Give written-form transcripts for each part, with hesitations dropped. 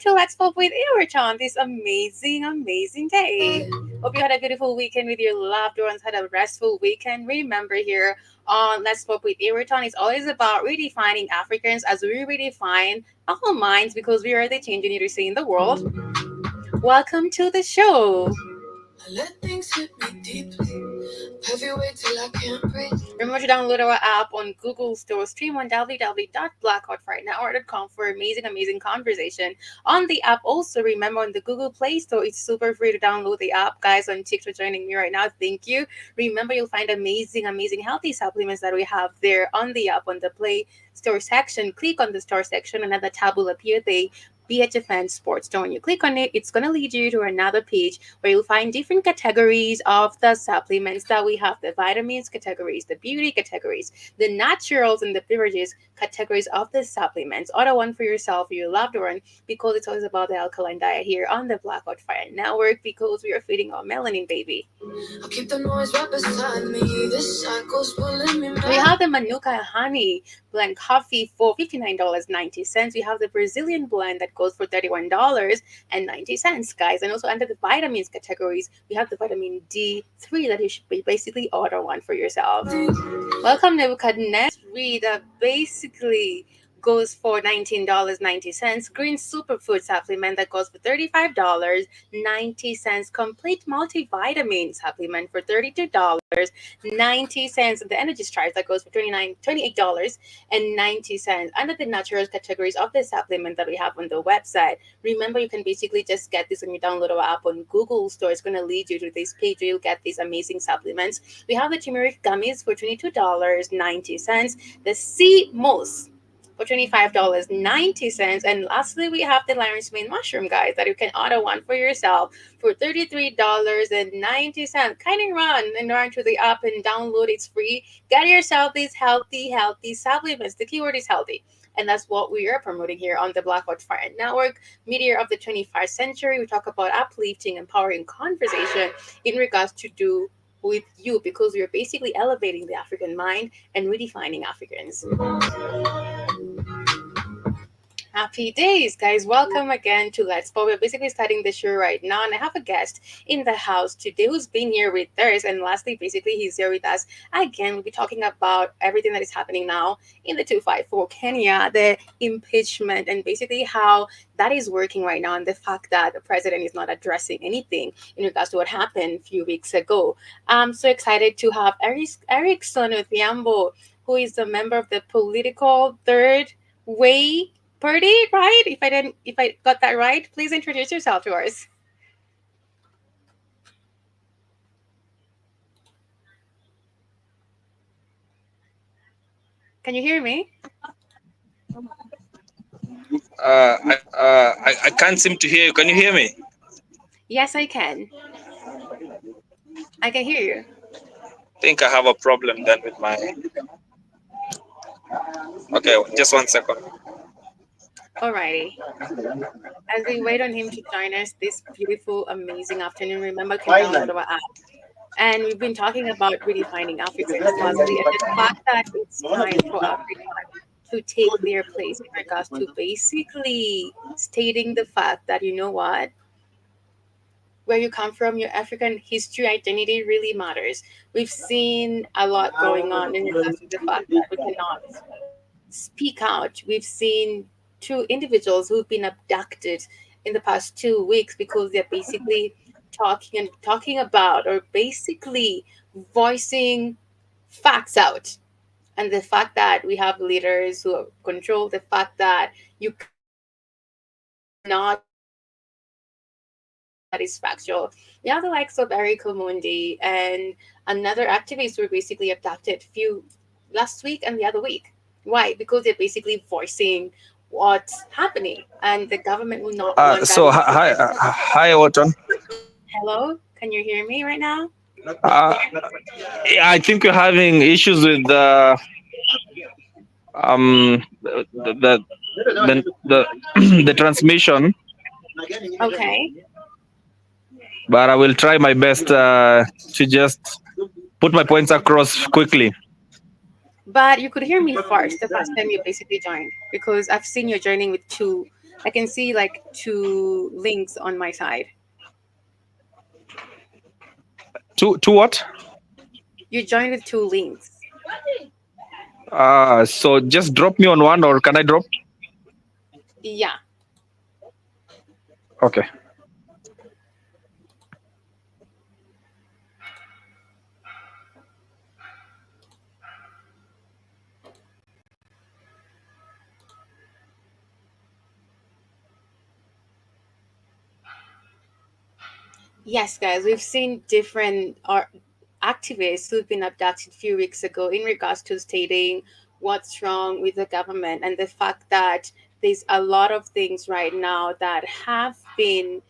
to Let's Pop with Iwerton this amazing day. Hope you had a beautiful weekend with your loved ones, had a restful weekend. Remember here on Let's Pop with Iwerton, it's always about redefining Africans as we redefine our minds because we are the change you need to see in the world. Welcome to the show. Let things hit me deeply. Heavyweight till I can't breathe. Remember to download our app on Google Store. Stream on www.blackoutfrightenhour.com for amazing conversation on the app. Also, remember on the Google Play Store, it's super free to download the app. Guys on TikTok joining me right now, thank you. Remember, you'll find amazing healthy supplements that we have there on the app on the Play Store section. Click on the Store section, another tab will appear there. BHFN Sports. So when you click on it, it's going to lead you to another page where you'll find different categories of the supplements that we have: the vitamins categories, the beauty categories, the naturals and the beverages categories of the supplements. Order one for yourself or your loved one because it's always about the alkaline diet here on the Blackout Fire Network because we are feeding our melanin, baby. I'll keep the noise right beside me. This cycle's pulling me back. We have the Manuka honey blend coffee for $59.90. We have the Brazilian blend that goes for $31.90, guys. And also under the vitamins categories, we have the vitamin D3 that you should basically order one for yourself. Welcome, Nebuchadnezzar. That basically goes for $19.90. Green superfood supplement that goes for $35.90. Complete multivitamin supplement for $32.90. The energy stripe that goes for $28.90. Under the naturals categories of the supplement that we have on the website, remember you can basically just get this when you download our app on Google Store. It's going to lead you to this page where you'll get these amazing supplements. We have the turmeric gummies for $22.90. The sea moss for $25.90. And lastly, we have the lion's mane mushroom, guys, that you can order one for yourself for $33.90. Kind of run to the app and download. It's free. Get yourself these healthy supplements. The keyword is healthy. And that's what we are promoting here on the Blackout Fire Network, media of the 21st century. We talk about uplifting, empowering conversation in regards to do with you because we are basically elevating the African mind and redefining Africans. Happy days, guys. Welcome again to Let's Go. We're basically starting the show right now, and I have a guest in the house today who's been here with us. And lastly, basically, he's here with us again. We'll be talking about everything that is happening now in the 254 Kenya, the impeachment, and basically how that is working right now, and the fact that the president is not addressing anything in regards to what happened a few weeks ago. I'm so excited to have Erickson with Yambo, who is a member of the political third way party, right? If I got that right, please introduce yourself to us. Can you hear me? I can't seem to hear you. Can you hear me? Yes, I can. I can hear you. I think I have a problem then with my. Okay, just 1 second. Alrighty. As we wait on him to join us this beautiful, amazing afternoon, remember you can download our app. And we've been talking about redefining Africans lastly, and the fact that it's time for Africa to take their place in regards to basically stating the fact that, you know what, where you come from, your African history identity really matters. We've seen a lot going on in regards to the fact that we cannot speak out. We've seen two individuals who've been abducted in the past 2 weeks because they're basically talking about or basically voicing facts out. And the fact that we have leaders who control the fact that you cannot that is factual. We have the likes of Eric Omundi and another activist who were basically abducted few last week and the other week. Why? Because they're basically voicing what's happening, and the government will not want that. So hi, Wharton. Hello, can you hear me right now? Yeah, I think you're having issues with the the transmission, Okay, but I will try my best to just put my points across quickly. but you could hear me first the first time you basically joined because I've seen you joining with two I can see like two links on my side. To what? You joined with two links. So just drop me on one, or can I drop? Yeah. Okay. Yes, guys, we've seen different activists who've been abducted a few weeks ago in regards to stating what's wrong with the government and the fact that there's a lot of things right now that have been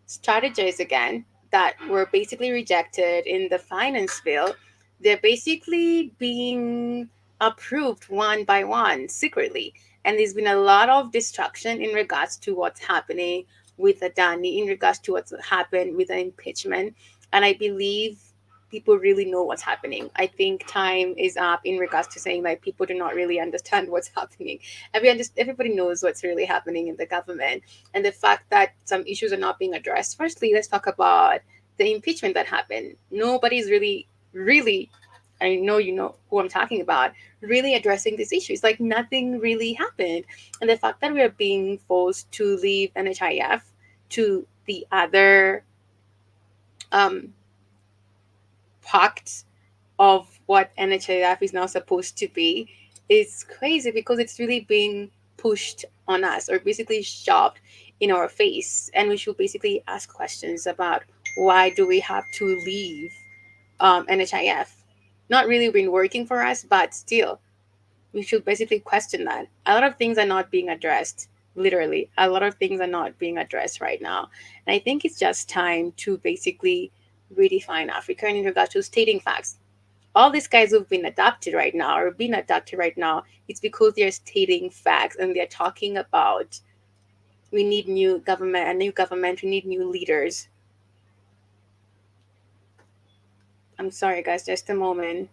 strategies again that were basically rejected in the finance bill. They're basically being approved one by one secretly. And there's been a lot of distraction in regards to what's happening with Adani, in regards to what's happened with the impeachment. And I believe people really know what's happening. I think time is up in regards to saying like people do not really understand what's happening. Everybody knows what's really happening in the government, and the fact that some issues are not being addressed. Firstly, let's talk about the impeachment that happened. Nobody's really, I know you know who I'm talking about, really addressing these issues. Like nothing really happened. And the fact that we are being forced to leave NHIF to the other um, part of what NHIF is now supposed to be is crazy because it's really being pushed on us or basically shoved in our face. And we should basically ask questions about why do we have to leave NHIF? Not really been working for us, but still, we should basically question that. A lot of things are not being addressed. Literally, a lot of things are not being addressed right now. And I think it's just time to basically redefine Africa in regards to stating facts. All these guys who've been adopted right now or being adopted right now, it's because they're stating facts and they're talking about we need a new government, we need new leaders. I'm sorry guys, just a moment.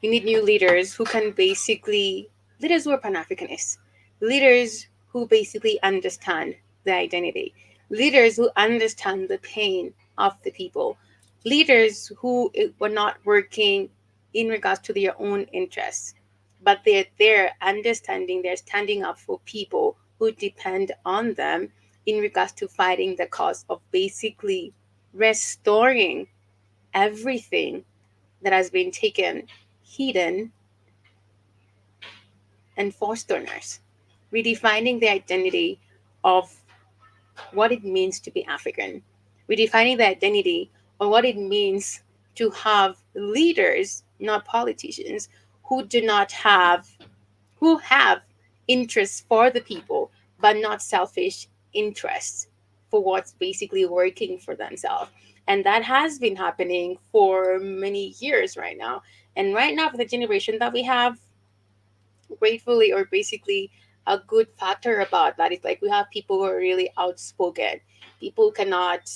We need new leaders who can basically leaders who are Pan-Africanists, leaders who basically understand the identity, leaders who understand the pain of the people, leaders who were not working in regards to their own interests, but they're there understanding, they're standing up for people who depend on them in regards to fighting the cause of basically restoring everything that has been taken, hidden, and forced on us, redefining the identity of what it means to be African, redefining the identity of what it means to have leaders, not politicians, who do not have, who have interests for the people, but not selfish interests for what's basically working for themselves. And that has been happening for many years right now. And right now, for the generation that we have, gratefully or basically a good factor about that is like we have people who are really outspoken. People cannot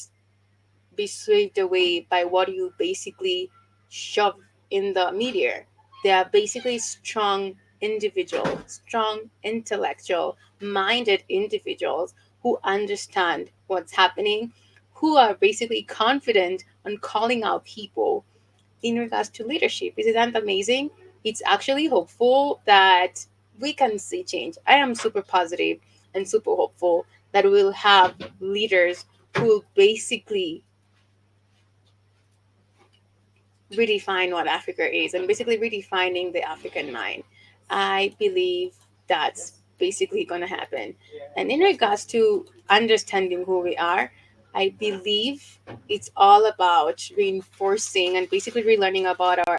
be swayed away by what you basically shove in the media. They are basically strong individuals, strong intellectual minded individuals who understand what's happening, who are basically confident on calling out people in regards to leadership. Isn't that amazing? It's actually hopeful that we can see change. I am super positive and super hopeful that we'll have leaders who will basically redefine what Africa is and basically redefining the African mind. I believe that's basically going to happen. And in regards to understanding who we are, I believe it's all about reinforcing and basically relearning about our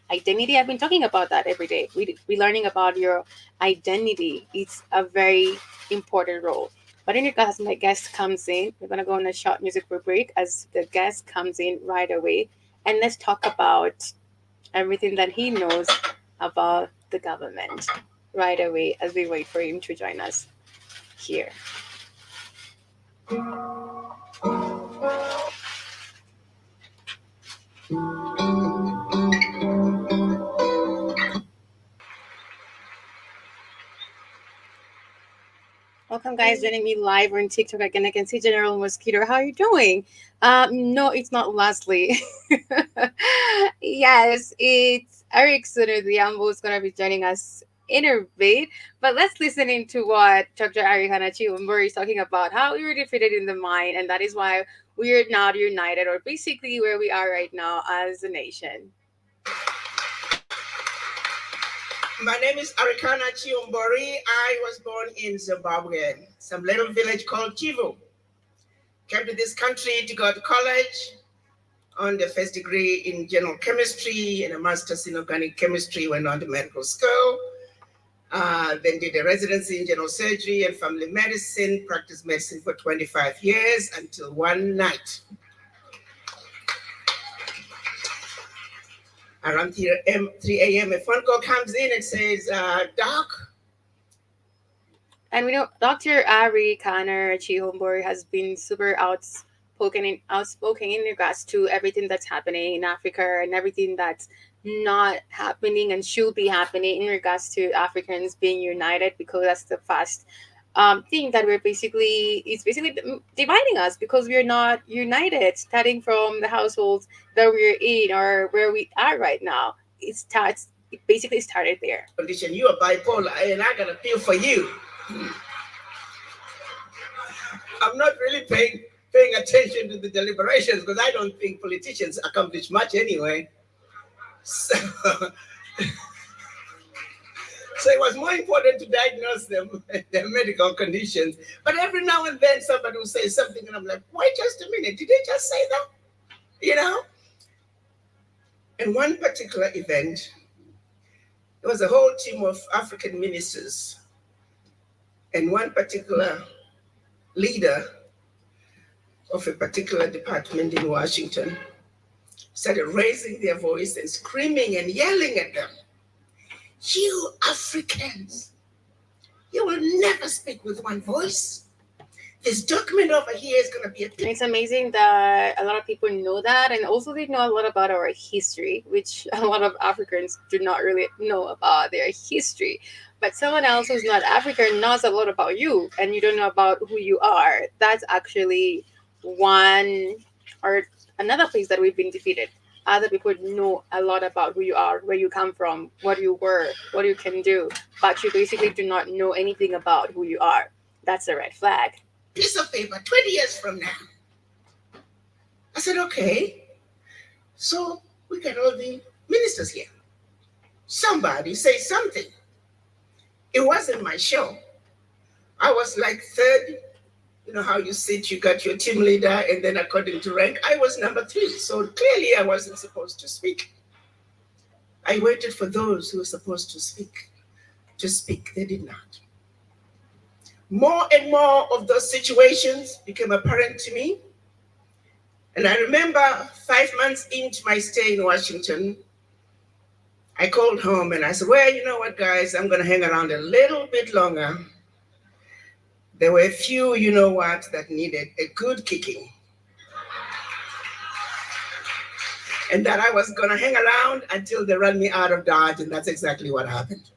identity. I've been talking about that every day. We learning about your identity. It's a very important role. But in regards, my guest comes in. We're gonna go on a short music break as the guest comes in right away, and let's talk about everything that he knows about the government right away as we wait for him to join us here. Welcome, guys, joining me live on TikTok again. I can see General Mosquito. How are you doing? No, it's not Leslie. Yes, it's Eric Suno, the Ambo, is going to be joining us in a bit. But let's listen into what Dr. Ari Hanachi Umbur is talking about, how we were defeated in the mind, and that is why we are not united, or basically where we are right now as a nation. My name is Arikana Chiumbori. I was born in Zimbabwe, some little village called Kivu. Came to this country to go to college on the first degree in general chemistry and a master's in organic chemistry, went on to medical school, then did a residency in general surgery and family medicine, practiced medicine for 25 years until one night around 3 a.m. a phone call comes in and says, Doc. And we know Dr. Ari Kanner Chihombori has been super outspoken in regards to everything that's happening in Africa and everything that's not happening and should be happening in regards to Africans being united, because that's the fast thing that we're basically it's basically dividing us because we're not united, starting from the households that we're in or where we are right now. It basically started there. Condition, you are bipolar, and I got a pill for you. I'm not really paying attention to the deliberations because I don't think politicians accomplish much anyway. So, so it was more important to diagnose them their medical conditions. But every now and then somebody will say something, and I'm like, wait just a minute, did they just say that? You know? In one particular event, there was a whole team of African ministers, and one particular leader of a particular department in Washington started raising their voice and screaming and yelling at them. You Africans, you will never speak with one voice. This document over here is going to be a... It's amazing that a lot of people know that, and also they know a lot about our history, which a lot of Africans do not really know about their history. But someone else who's not African knows a lot about you, and you don't know about who you are. That's actually one or another place that we've been defeated. Other people know a lot about who you are, where you come from, what you were, what you can do, but you basically do not know anything about who you are. That's a red flag. Piece of paper 20 years from now. I said, okay. So we got all the ministers here. Somebody say something. It wasn't my show. I was like third. You know how you sit, you got your team leader, and then according to rank, I was number 3. So clearly I wasn't supposed to speak. I waited for those who were supposed to speak. They did not. More and more of those situations became apparent to me. And I remember 5 months into my stay in Washington, I called home and I said, well, you know what, guys, I'm going to hang around a little bit longer. There were a few, you know what, that needed a good kicking. And that I was going to hang around until they run me out of Dodge, and that's exactly what happened.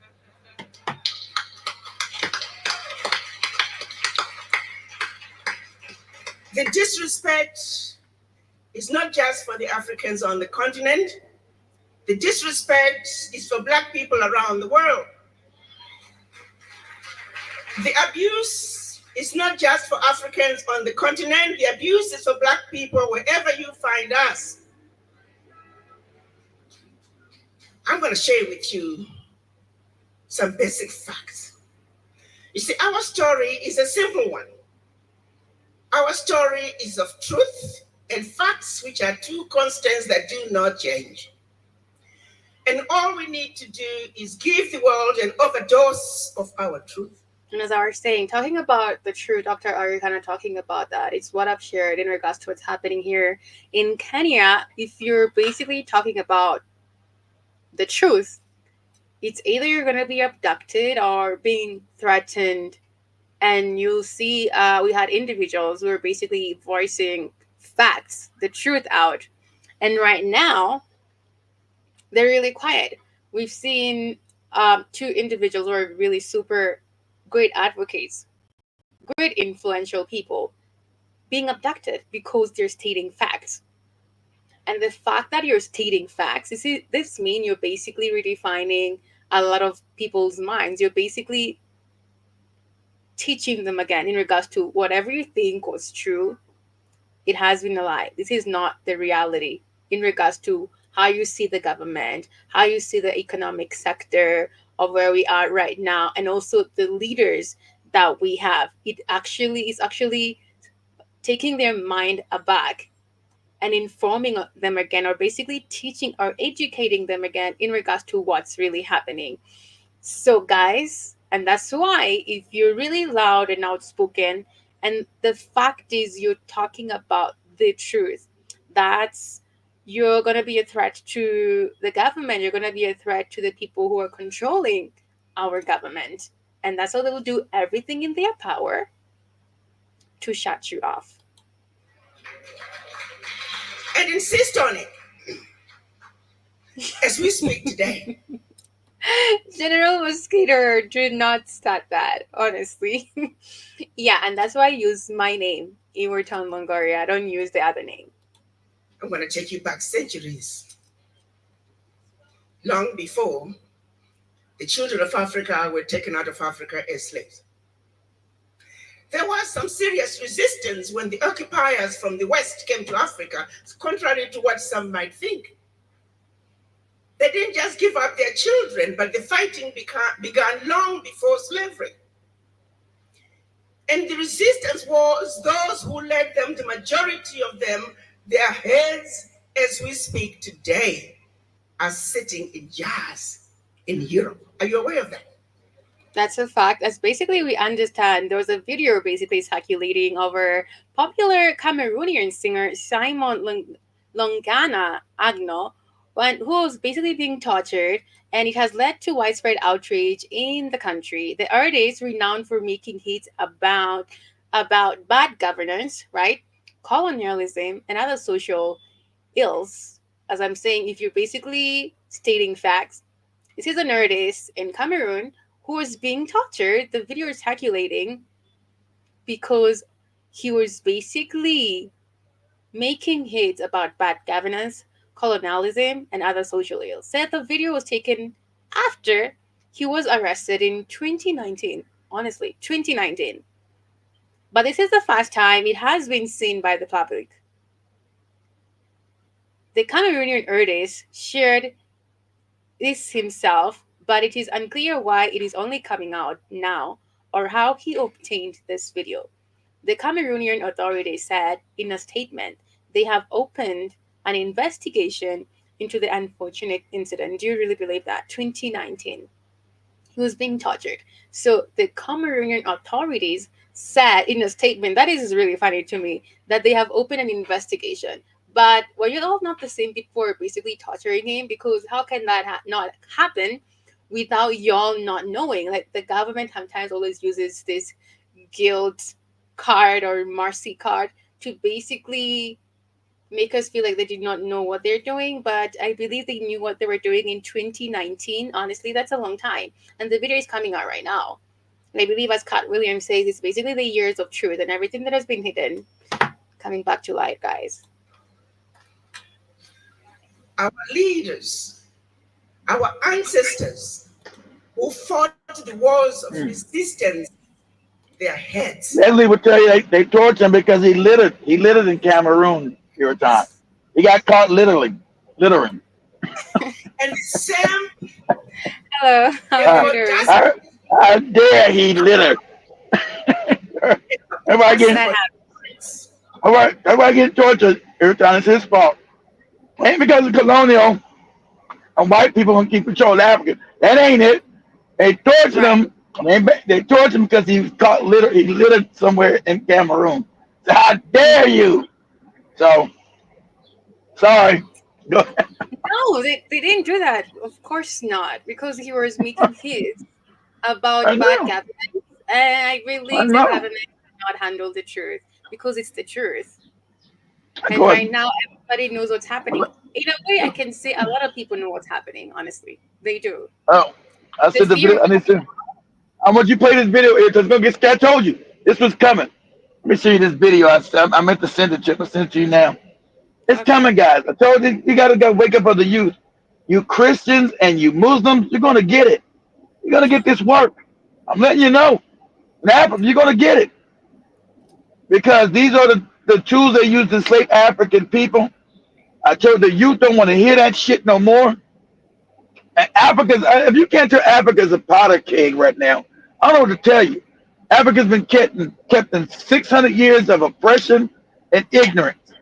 The disrespect is not just for the Africans on the continent. The disrespect is for Black people around the world. The abuse is not just for Africans on the continent. The abuse is for Black people wherever you find us. I'm going to share with you some basic facts. You see, our story is a simple one. Our story is of truth and facts, which are two constants that do not change. And all we need to do is give the world an overdose of our truth. And as I was saying, talking about the truth, Dr. Ari kind of talking about that. It's what I've shared in regards to what's happening here in Kenya. If you're basically talking about the truth, it's either you're going to be abducted or being threatened. And you'll see we had individuals who are basically voicing facts, the truth out. And right now, they're really quiet. We've seen two individuals who are really super great advocates great influential people being abducted because they're stating facts. And the fact that you're stating facts, this mean you're basically redefining a lot of people's minds. You're basically teaching them again in regards to whatever you think was true, it has been a lie. This is not the reality in regards to how you see the government, how you see the economic sector of where we are right now, and also the leaders that we have. It actually is actually taking their mind aback and informing them again, or basically teaching or educating them again in regards to what's really happening. So, guys, and that's why if you're really loud and outspoken, and the fact is you're talking about the truth, that's you're going to be a threat to the government, you're going to be a threat to the people who are controlling our government. And that's how they will do everything in their power to shut you off. And insist on it as we speak today. General Mosquito, do not start that, honestly. Yeah, and that's why I use my name, Iwerton Longoria. I don't use the other name. I'm going to take you back centuries. Long before the children of Africa were taken out of Africa as slaves. There was some serious resistance when the occupiers from the West came to Africa, contrary to what some might think. They didn't just give up their children, but the fighting began long before slavery. And the resistance was those who led them, the majority of them, their heads, as we speak today, are sitting in jars in Europe. Are you aware of that? That's a fact. As basically we understand, there was a video basically circulating over popular Cameroonian singer Simon Longana Agno, who was basically being tortured, and it has led to widespread outrage in the country. The artist, renowned for making hits about bad governance, right, colonialism, and other social ills. As I'm saying, if you're basically stating facts, this is an artist in Cameroon who was being tortured. The video is circulating because he was basically making hits about bad governance, colonialism, and other social ills. Said the video was taken after he was arrested in 2019. Honestly, 2019. But this is the first time it has been seen by the public. The Cameroonian artist shared this himself, but it is unclear why it is only coming out now or how he obtained this video. The Cameroonian authorities said in a statement they have opened an investigation into the unfortunate incident. Do you really believe that? 2019. He was being tortured. So the Cameroonian authorities said in a statement, that is really funny to me, that they have opened an investigation. But were you all not the same people who were basically torturing him? Because how can that not happen without y'all not knowing? Like the government sometimes always uses this guilt card or mercy card to basically make us feel like they did not know what they're doing. But I believe they knew what they were doing in 2019. Honestly, that's a long time. And the video is coming out right now. And I believe, as Cat Williams says, it's basically the years of truth and everything that has been hidden coming back to light, guys. Our leaders, our ancestors who fought the wars of resistance, their heads. Leslie would tell you they tortured him because he littered. He littered in Cameroon here a time. He got caught littering. And Sam, Hello, how are you doing? How dare he litter? Everybody getting tortured every time. It's his fault. Ain't because of colonial and white people want to keep control of Africa. That ain't it. They tortured him. They tortured him because he was caught litter. He littered somewhere in Cameroon. So how dare you? So sorry. Go ahead. No, they didn't do that. Of course not, because he was making hits about bad government. And I believe the government cannot handle the truth because it's the truth. And right now, everybody knows what's happening. In a way, I can say a lot of people know what's happening, honestly. They do. Oh, I said the video. I need to. How much you play this video? It's gonna get scared. I told you. This was coming. Let me show you this video. I meant to send it to you. I'm send it to you now. It's Okay. coming, guys. I told you, you gotta go wake up for the youth. You Christians and you Muslims, you're gonna get it. You're gonna get this work. I'm letting you know. In Africa, you're gonna get it because these are the tools they use to enslave African people. I told the youth don't want to hear that shit no more. And Africa's, if you can't tell Africa's a powder keg right now, I don't know what to tell you. Africa's been kept in 600 years of oppression and ignorance,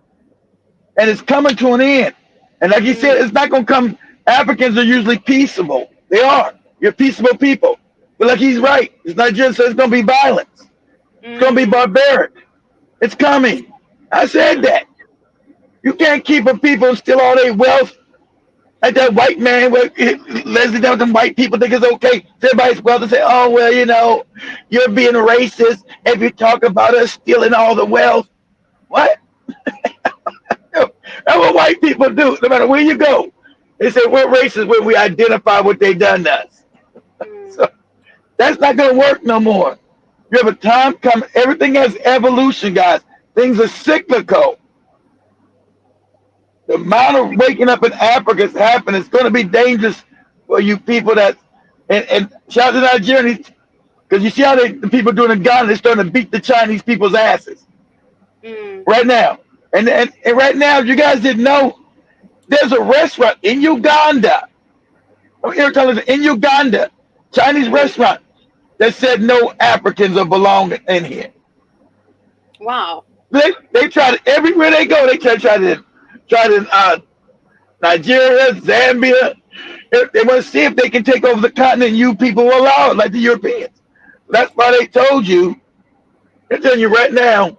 and it's coming to an end. And like you Mm, said, it's not gonna come. Africans are usually peaceable. They are. You're peaceable people. But like he's right, it's not just so it's gonna be violence. It's gonna be mm, barbaric. It's coming. I said that. You can't keep a people and steal all their wealth. Like that white man, Leslie, them white people think it's okay. Everybody's wealth and say, oh, well, you're being racist if you talk about us stealing all the wealth. What? That's what white people do, no matter where you go. They say we're racist when we identify what they done to us. mm. So that's not going to work no more. You have a time coming. Everything has evolution, guys. Things are cyclical. The amount of waking up in Africa is happening. It's going to be dangerous for you people that, and shout out to Nigerians, because you see how the people doing in Ghana, they're starting to beat the Chinese people's asses Mm. right now. And right now, if you guys didn't know, there's a restaurant in Uganda. I'm here telling you, in Uganda, Chinese Mm. restaurant that said no Africans are belonging in here. Wow. They try to everywhere they go. They try to Nigeria, Zambia. They want to see if they can take over the continent. You people will allow it, like the Europeans. That's why they told you. They're telling you right now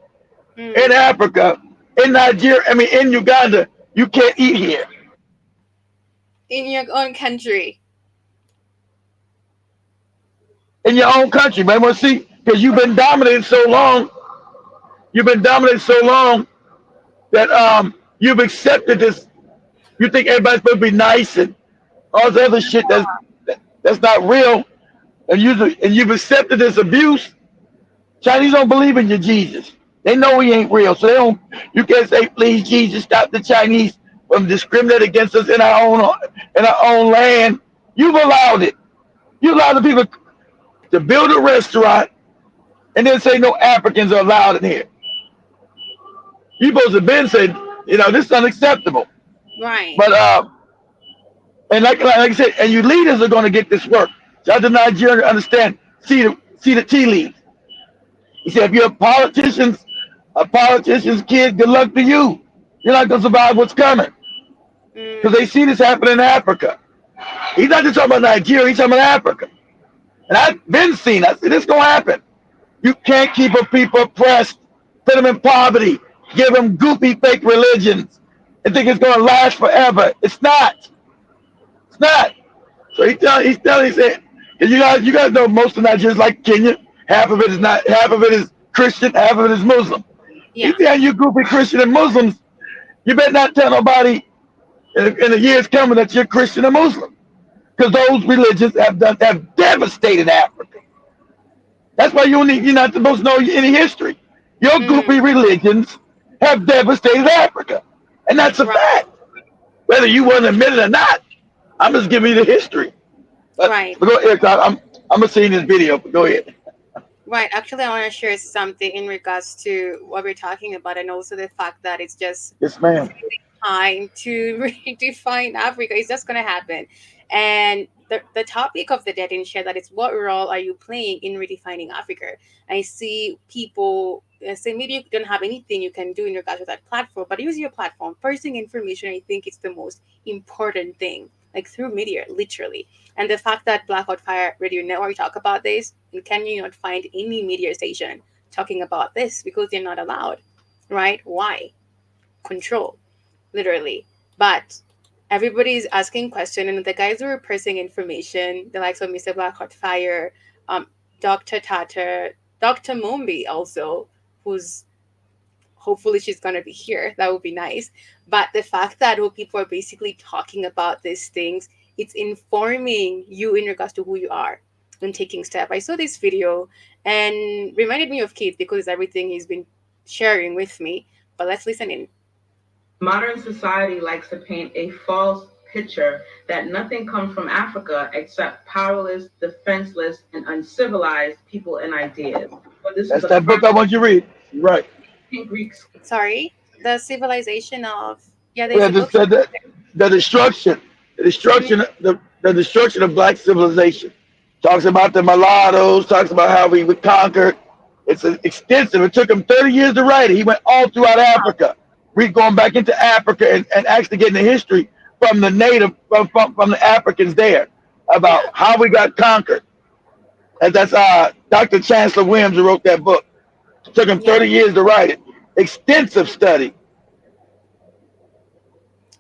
in Mm. Africa, in Nigeria, I mean in Uganda, you can't eat here. In your own country. In your own country, man. Well, see, because you've been dominated so long, you've been dominated so long that you've accepted this. You think everybody's supposed to be nice and all this other shit that's not real, and you've accepted this abuse. Chinese don't believe in your Jesus. They know he ain't real, so they don't. You can't say, "Please, Jesus, stop the Chinese from discriminating against us in our own land." You've allowed it. You allowed the people to build a restaurant and then say no Africans are allowed in here. You supposed to have been said, this is unacceptable. Right. But and like I said, and you leaders are going to get this work. So out to Nigeria, understand, see the tea leaves. He said, if you're a politician's kid, good luck to you. You're not going to survive what's coming because Mm. they see this happening in Africa. He's not just talking about Nigeria, he's talking about Africa. And I've been seeing, I said, this going to happen. You can't keep a people oppressed, put them in poverty, give them goofy fake religions, and think it's going to last forever. It's not. It's not. So he said, you guys know most of Nigerians like Kenya. Half of it is Christian, half of it is Muslim. He Yeah. said, you groupie Christian and Muslims, you better not tell nobody in the years coming that you're Christian or Muslim. Because those religions have devastated Africa. That's why you're not supposed to know any history. Your Mm. goofy religions have devastated Africa. And that's a Right. fact. Whether you want to admit it or not, I'm just giving you the history. Right. But go ahead, I'm gonna see this video. But go ahead. Right. Actually, I want to share something in regards to what we're talking about, and also the fact that it's just Yes, ma'am. time to redefine Africa. It's just going to happen. And the topic of the day didn't share that it's what role are you playing in redefining Africa? I see people say maybe you don't have anything you can do in regards to that platform, but use your platform. Posting information, I think it's the most important thing, like through media, literally. And the fact that Black Hot Fire Radio Network talk about this, and can you not find any media station talking about this because they're not allowed, right? Why? Control, literally. But everybody's asking questions, and the guys who are pressing information, the likes of Mr. Black Hot Fire, um, Dr. Tata, Dr. Mumbi also, who's hopefully she's gonna be here. That would be nice. But the fact that people are basically talking about these things, it's informing you in regards to who you are. on taking step. I saw this video and reminded me of Keith because everything he's been sharing with me. But let's listen in. Modern society likes to paint a false picture that nothing comes from Africa except powerless, defenseless, and uncivilized people and ideas. But this is That's the that book first I want you to read. Right. Greeks. Sorry, the civilization of, yeah, there's Yeah, a book. just the destruction, the Mhm. destruction, the destruction of black civilization. Talks about the mulattoes. Talks about how we conquered. It's extensive. It took him 30 years to write it. He went all throughout Africa. We going back into Africa and actually getting the history from the native from the Africans there about Yeah, how we got conquered. And that's Dr. Chancellor Williams who wrote that book. It took him yeah. 30 years to write it. Extensive study.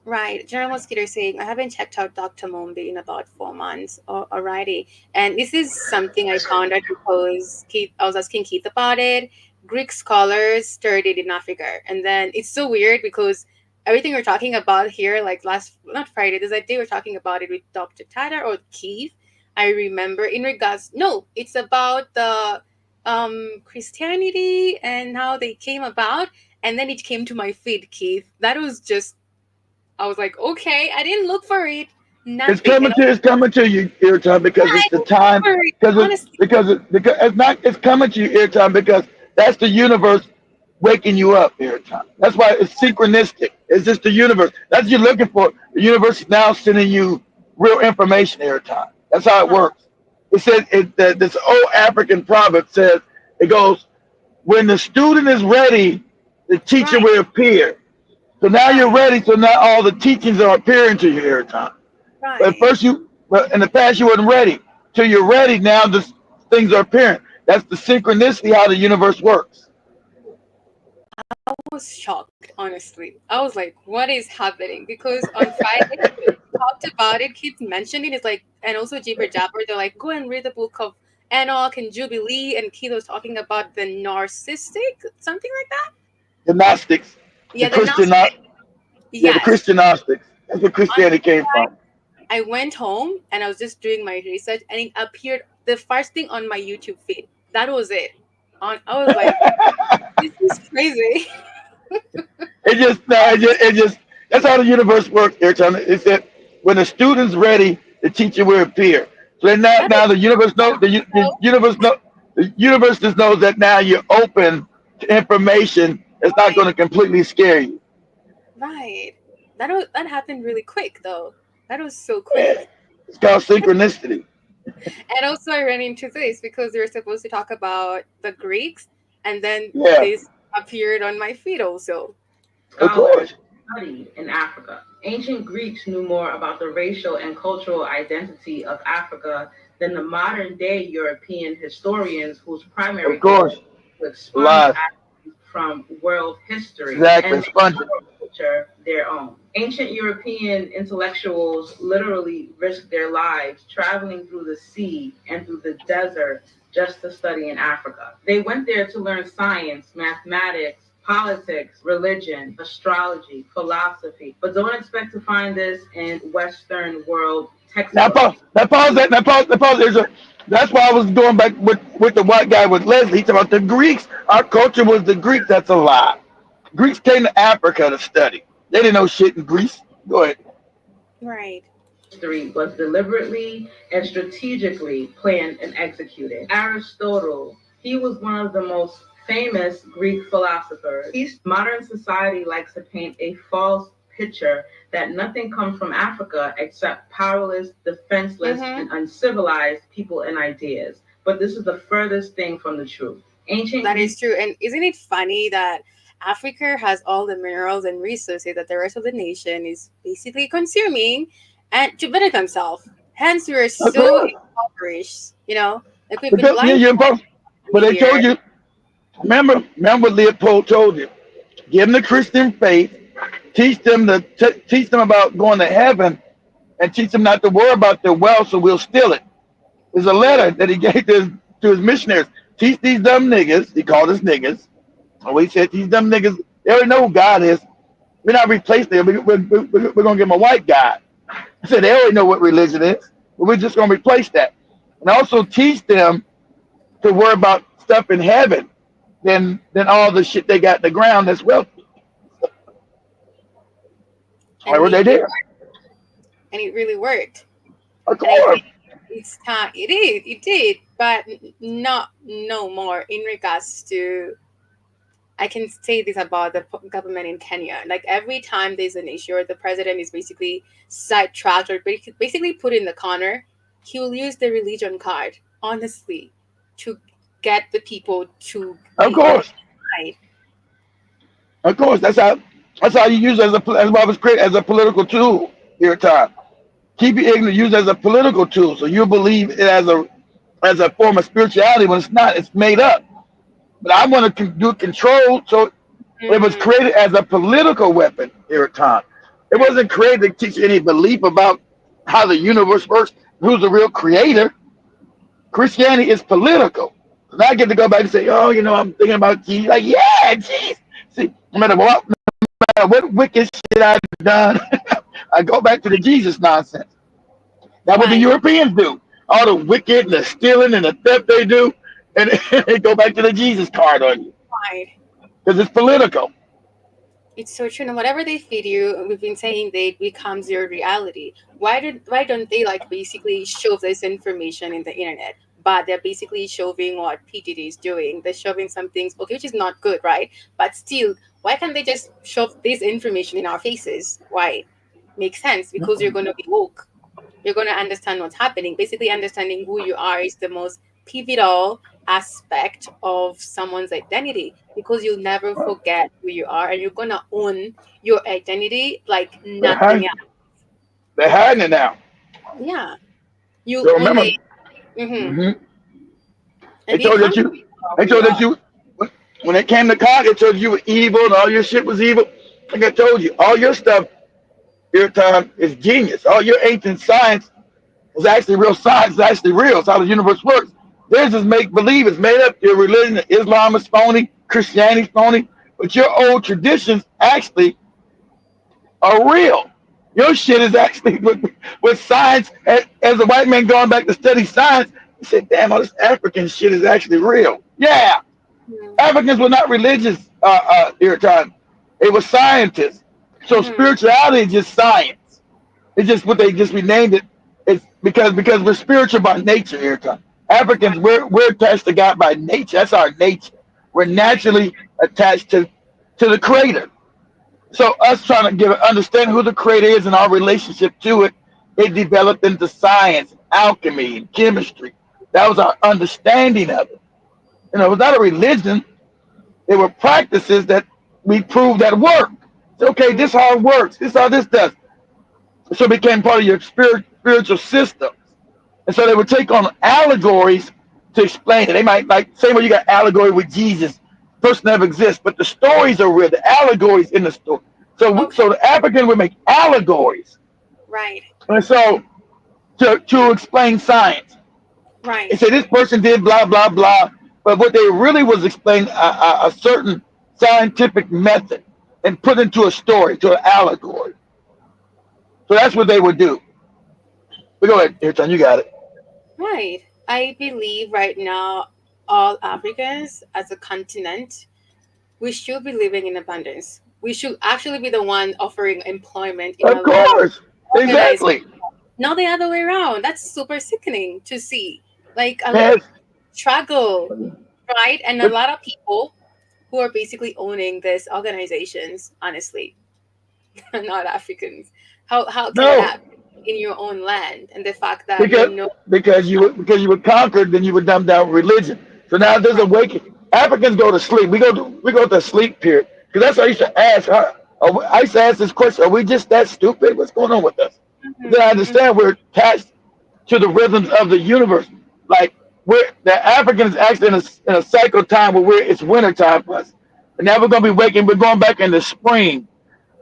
Right. General Mosquito saying, I haven't checked out Dr. Mombi in about 4 months already. And this is something I found out because Keith, I was asking Keith about it. Greek scholars studied in Africa. And then it's so weird because everything we're talking about here, like last, not Friday, there's a day we're talking about it with Dr. Tata or Keith. I remember in regards, no, it's about the Christianity and how they came about. And then it came to my feed, Keith. That was just, I was like, okay, I didn't look for it, nothing. And It's coming to you, Airtime, yeah, because I it's the didn't look time for it, because honestly. because it's not it's coming to you, Airtime, because that's the universe waking you up, Airtime. That's why it's synchronistic. It's just the universe. That's what you're looking for. The universe is now sending you real information, Airtime. That's how it Huh, works. It says this old African proverb says it goes when the student is ready, the teacher right, will appear. So now you're right, ready. So now all the teachings are appearing to you, Airtime. But right. first but in the past you wasn't ready. Till you're ready, now the things are apparent. That's the synchronicity how the universe works. I was shocked, honestly. I was like, what is happening? Because on Friday, we talked about it, Keith mentioned it. It's like, and also Jeeper Japper, they're like, go and read the book of Enoch and Jubilee. And Keith was talking about the narcissistic, something like that. The Gnostics, the Yeah, the Christian, narcissistic. yeah, the Yes. Christian Gnostics. That's where Christianity came from. I went home and I was just doing my research and it appeared the first thing on my YouTube feed. That was it. I was like, this is crazy. It just, no, it just, that's how the universe works. Every time it said, when the student's ready, the teacher will appear. So then That is now the universe knows, the so universe know, the universe just knows that now you're open to information that's not right. going to completely scare you. Right. That happened really quick though. That was so Yeah. quick. It's called synchronicity. And also I ran into this because they were supposed to talk about the Greeks and then Yeah, this appeared on my feed also. of Scholars course. studied in Africa. Ancient Greeks knew more about the racial and cultural identity of Africa than the modern day European historians whose Of primary goal course. was to expunge Live. Africans from world history and Exactly. make Sponge it. our culture their own. Ancient European intellectuals literally risked their lives traveling through the sea and through the desert just to study in Africa. They went there to learn science, mathematics, politics, religion, astrology, philosophy, but don't expect to find this in Western world Now textbooks. pause. Now pause that. Now pause. Now pause. That's why I was going back with the white guy with Leslie. He talking about the Greeks. Our culture was the Greeks. That's a lie. Greeks came to Africa to study. They didn't know shit in Greece. Go ahead. Right. History was deliberately and strategically planned and executed. Aristotle, he was one of the most famous Greek philosophers. Modern society likes to paint a false picture that nothing comes from Africa except powerless, defenseless, Mm-hmm. and uncivilized people and ideas. But this is the furthest thing from the truth. Ancient That Greek is true. And isn't it funny that Africa has all the minerals and resources that the rest of the nation is basically consuming and to better themselves. Hence, we are Of so course. impoverished, like we've been Because yeah, blinded you're imposed. by But they told media. you. Remember what Leopold told you. Give them the Christian faith. Teach them about going to heaven, and teach them not to worry about their wealth, so we'll steal it. There's a letter that he gave to his missionaries. Teach these dumb niggas. He called us niggas. And we said these dumb niggas. They already know who God is. We're not replacing them. We're gonna give them a white God. He said they already know what religion is, but we're just gonna replace that. and also teach them to worry about stuff in heaven than all the shit they got in the ground that's wealthy. Why And were they it there? worked. And it really worked. Of And I course. think it's time. It did, but not no more in regards to. I can say this about the government in Kenya. Like every time there's an issue or the president is basically sidetracked or basically put in the corner, he will use the religion card, honestly, to get the people to Of be on his course. side. Of course. That's how you use it as well as created as a political tool here at time. Keep you ignorant, use it as a political tool. So you believe it as a form of spirituality when it's not, it's made up. But I want to do control, so it was Mm, created as a political weapon here at time. It right, wasn't created to teach any belief about how the universe works, who's the real creator. Christianity is political. And I get to go back and say, oh, I'm thinking about Jesus. Like, yeah, Jesus. See, no matter what wicked shit I've done, I go back to the Jesus nonsense. That's what the right, Europeans do. All the wicked and the stealing and the theft they do, and they go back to the Jesus card on you right. because it's political. It's so true. And whatever they feed you, we've been saying that it becomes your reality. Why don't they like basically shove this information in the internet? But they're basically showing what PDD is doing. They're shoving some things, okay, which is not good, right? But still, why can't they just shove this information in our faces? Why? Makes sense because you're gonna be woke. You're going to understand what's happening. Basically, understanding who you are is the most pivotal aspect of someone's identity because you'll never forget who you are and you're going to own your identity like They're nothing hiding, else. they're hiding it now. Yeah, you So own remember, it. Hmm. hmm And they being told that confident you, about they who you told that are. you, when it came to God, they told you were evil and all your shit was evil. Like I told you, all your stuff your time is genius. All your ancient science is actually real science. It's actually real. It's how the universe works. Theirs is make believe. It's made up. Your religion, Islam is phony. Christianity's phony. But your old traditions actually are real. Your shit is actually with science. As a white man going back to study science, he said, "Damn, all this African shit is actually real." Yeah, Africans were not religious their time. They were scientists. So Mm-hmm. spirituality is just science. It's just what they just renamed it. It's because we're spiritual by nature here. Africans, Right, we're attached to God by nature. That's our nature. We're right. naturally attached to the Creator. So us trying to give understand who the Creator is and our relationship to it, it developed into science, alchemy, and chemistry. That was our understanding of it. It was not a religion. They were practices that we proved that work. So, okay, Mm, this how it works. This how this does. So it became part of your spiritual system. And so they would take on allegories to explain it. They might like same way you got allegory with Jesus. Person never exists, but the stories are real. The allegories in the story. So okay, the African would make allegories, right, and so to explain science. They right. say this person did blah blah blah, but what they really was explaining a certain scientific method and put into a story, to an allegory. So that's what they would do. But go ahead, Ayrton, you got it. Right. I believe right now all Africans as a continent we should be living in abundance. We should actually be the one offering employment in Of a lot of course, organizations. exactly. Not the other way around. That's super sickening to see. Like a Yes, struggle, right? And a but lot of people who are basically owning these organizations, honestly, are not Africans. How can no, that be in your own land? And the fact that you because know because you were conquered, then you were dumbed down with religion. So now there's a right. waking. Africans go to sleep. We go to sleep period because that's what I used to ask. I used to ask this question: Are we just that stupid? What's going on with us? But then I Mm-hmm, understand we're attached to the rhythms of the universe. Like the Africans actually in a cycle time where it's winter time for us. And now we're gonna be waking. We're going back into spring.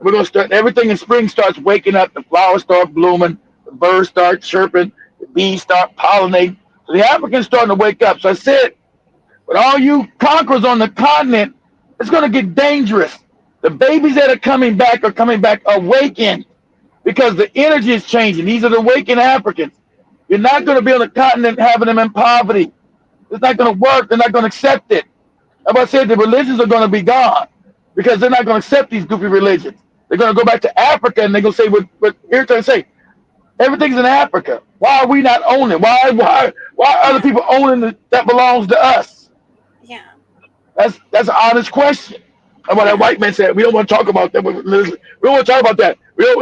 We're gonna start everything in spring starts waking up. The flowers start blooming. The birds start chirping. The bees start pollinating. So the Africans starting to wake up. So I said, but all you conquerors on the continent, it's gonna get dangerous. The babies that are coming back awakened because the energy is changing. These are the awakened Africans. You're not going to be on the continent having them in poverty. It's not going to work. They're not going to accept it. As I said, the religions are going to be gone because they're not going to accept these goofy religions. They're going to go back to Africa and they're going to say what here to say. Everything's in Africa. Why are we not owning? Why are other Yeah, people owning that belongs to us? yeah, That's an honest question. And what that yeah. white man said, we don't want to talk about that. We don't want to talk about that. You're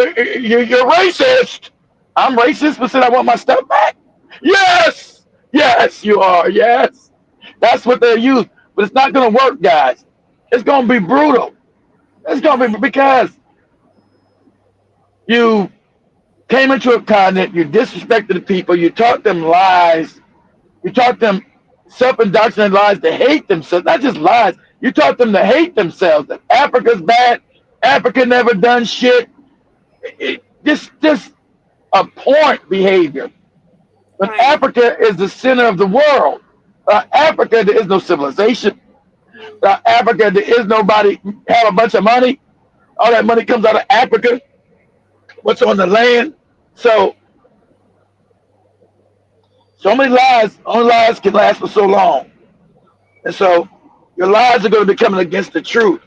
racist. I'm racist, but said I want my stuff back. Yes, yes, you are. Yes, that's what they use. But it's not going to work, guys. It's going to be brutal. It's going to Right, be because you came into a continent, you disrespected the people, you taught them lies, you taught them self-indoctrinated lies to hate themselves, not just lies. You taught them to hate themselves. That Africa's bad. Africa never done shit. Just abhorrent behavior. When right. Africa is the center of the world, Africa there is no civilization. Mm, Africa there is nobody have a bunch of money. All that money comes out of Africa. What's on the land? So so many lies. Only lies can last for so long, and so your lies are going to be coming against the truth.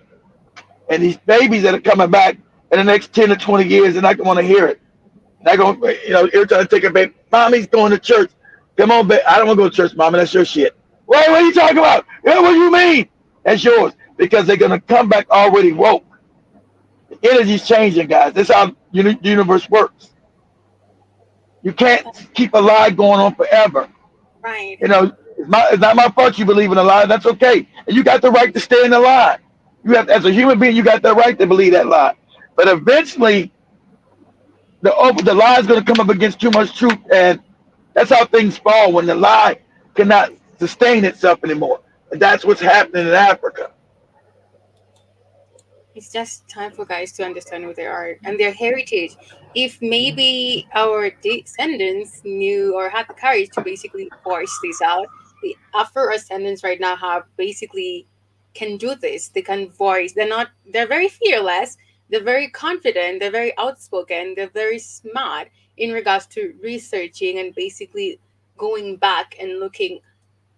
And these babies that are coming back in the next 10 to 20 years, they're not going to want to hear it. They're going to, every time I take a baby, mommy's going to church. Come on, baby. I don't want to go to church, mommy. That's your shit. What are you talking about? Yeah, what do you mean? That's yours. Because they're going to come back already woke. The energy's changing, guys. That's how the universe works. You can't keep a lie going on forever. right. It's not my fault you believe in a lie. That's okay. And you got the right to stay in the lie. You have, as a human being, you got the right to believe that lie. But eventually, the lie is going to come up against too much truth, and that's how things fall when the lie cannot sustain itself anymore. And that's what's happening in Africa. It's just time for guys to understand who they are and their heritage. If maybe our descendants knew or had the courage to basically force this out, the Afro ascendants right now have basically can do this. They can voice. They're very fearless, they're very confident, they're very outspoken, they're very smart in regards to researching and basically going back and looking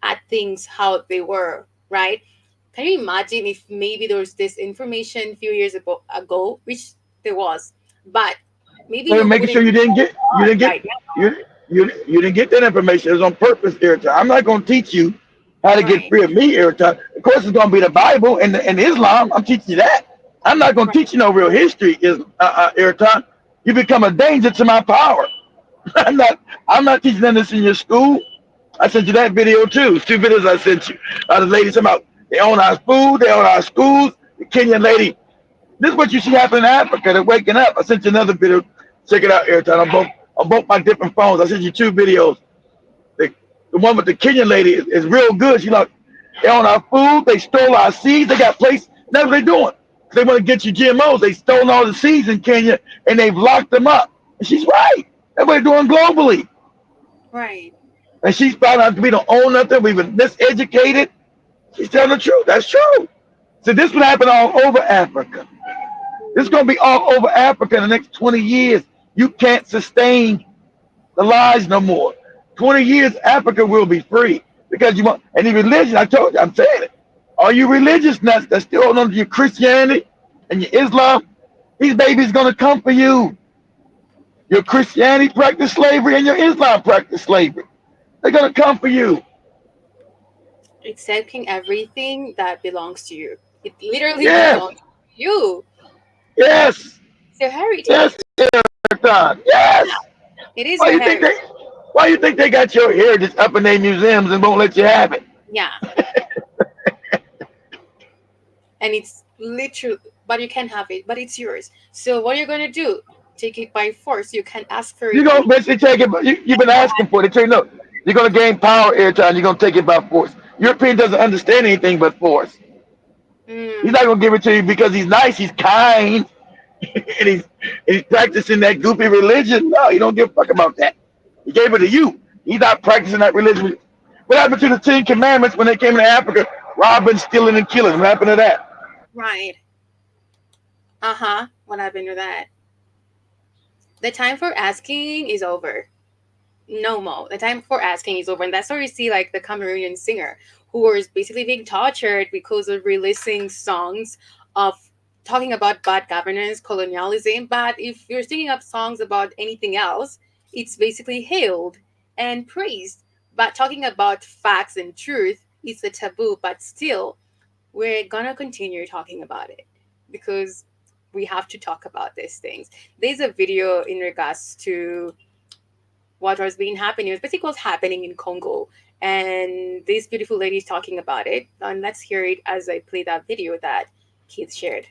at things how they were, right? Can you imagine if maybe there was this information a few years ago, which there was, but maybe So you making wouldn't sure know right you you didn't get that information. It was on purpose, Erica. I'm not going to teach you how to now. get Right, free of me, Erica. Of course, it's going to be the Bible and Islam. I'm teaching you that. I'm not going to right, teach you no real history, is Erica. You become a danger to my power. I'm not. I'm not teaching them this in your school. I sent you that video too. It's two videos I sent you. The lady talking about they own our food, they own our schools. The Kenyan lady. This is what you see happen in Africa. They're waking up. I sent you another video. Check it out, Airtime. On both my different phones. I sent you two videos. The, the one with the Kenyan lady is real good. She like they own our food. They stole our seeds. They got placed. That's what they're doing. They want to get you GMOs. They stole all the seeds in Kenya and they've locked them up. And she's right. That's what they're doing globally. right. And she's found out we don't own nothing. We've been miseducated. She's telling the truth. That's true. So this would happen all over Africa. This is going to be all over Africa in the next 20 years. You can't sustain the lies no more. 20 years, Africa will be free because you want any religion. I told you, I'm saying it. All you religious nuts that still hold on to your Christianity and your Islam, these babies going to come for you. Your Christianity practice slavery and your Islam practice slavery. They're going to come for you. Accepting everything that belongs to you. It literally Yes, belongs to you. yes, It's your heritage. yes, God. Yeah, Yes. it is Why your you think heritage. they? Why you think they got your hair just up in their museums and won't let you have it? Yeah, and it's literally, but you can have it, but it's yours. So what you're gonna do? Take it by force. You can ask for You it gonna basically take it. You've been asking for it. They tell you no. You're gonna gain power airtime. You're gonna take it by force. European doesn't understand anything but force. He's Mm, not gonna give it to you because he's nice. He's kind, and he's practicing that goofy religion. No, he don't give a fuck about that. He gave it to you. He's not practicing that religion. What happened to the Ten Commandments when they came to Africa? Robbing, stealing, and killing. What happened to that? right. Uh-huh. What happened to that? The time for asking is over. No more. The time for asking is over. And that's where you see like the Cameroonian singer who was basically being tortured because of releasing songs of talking about bad governance, colonialism. But if you're singing up songs about anything else, it's basically hailed and praised. But talking about facts and truth, it's a taboo. But still, we're gonna continue talking about it because we have to talk about these things. There's a video in regards to what was being happening. It was basically what's happening in Congo. And this beautiful lady is talking about it. And let's hear it as I play that video that Keith shared.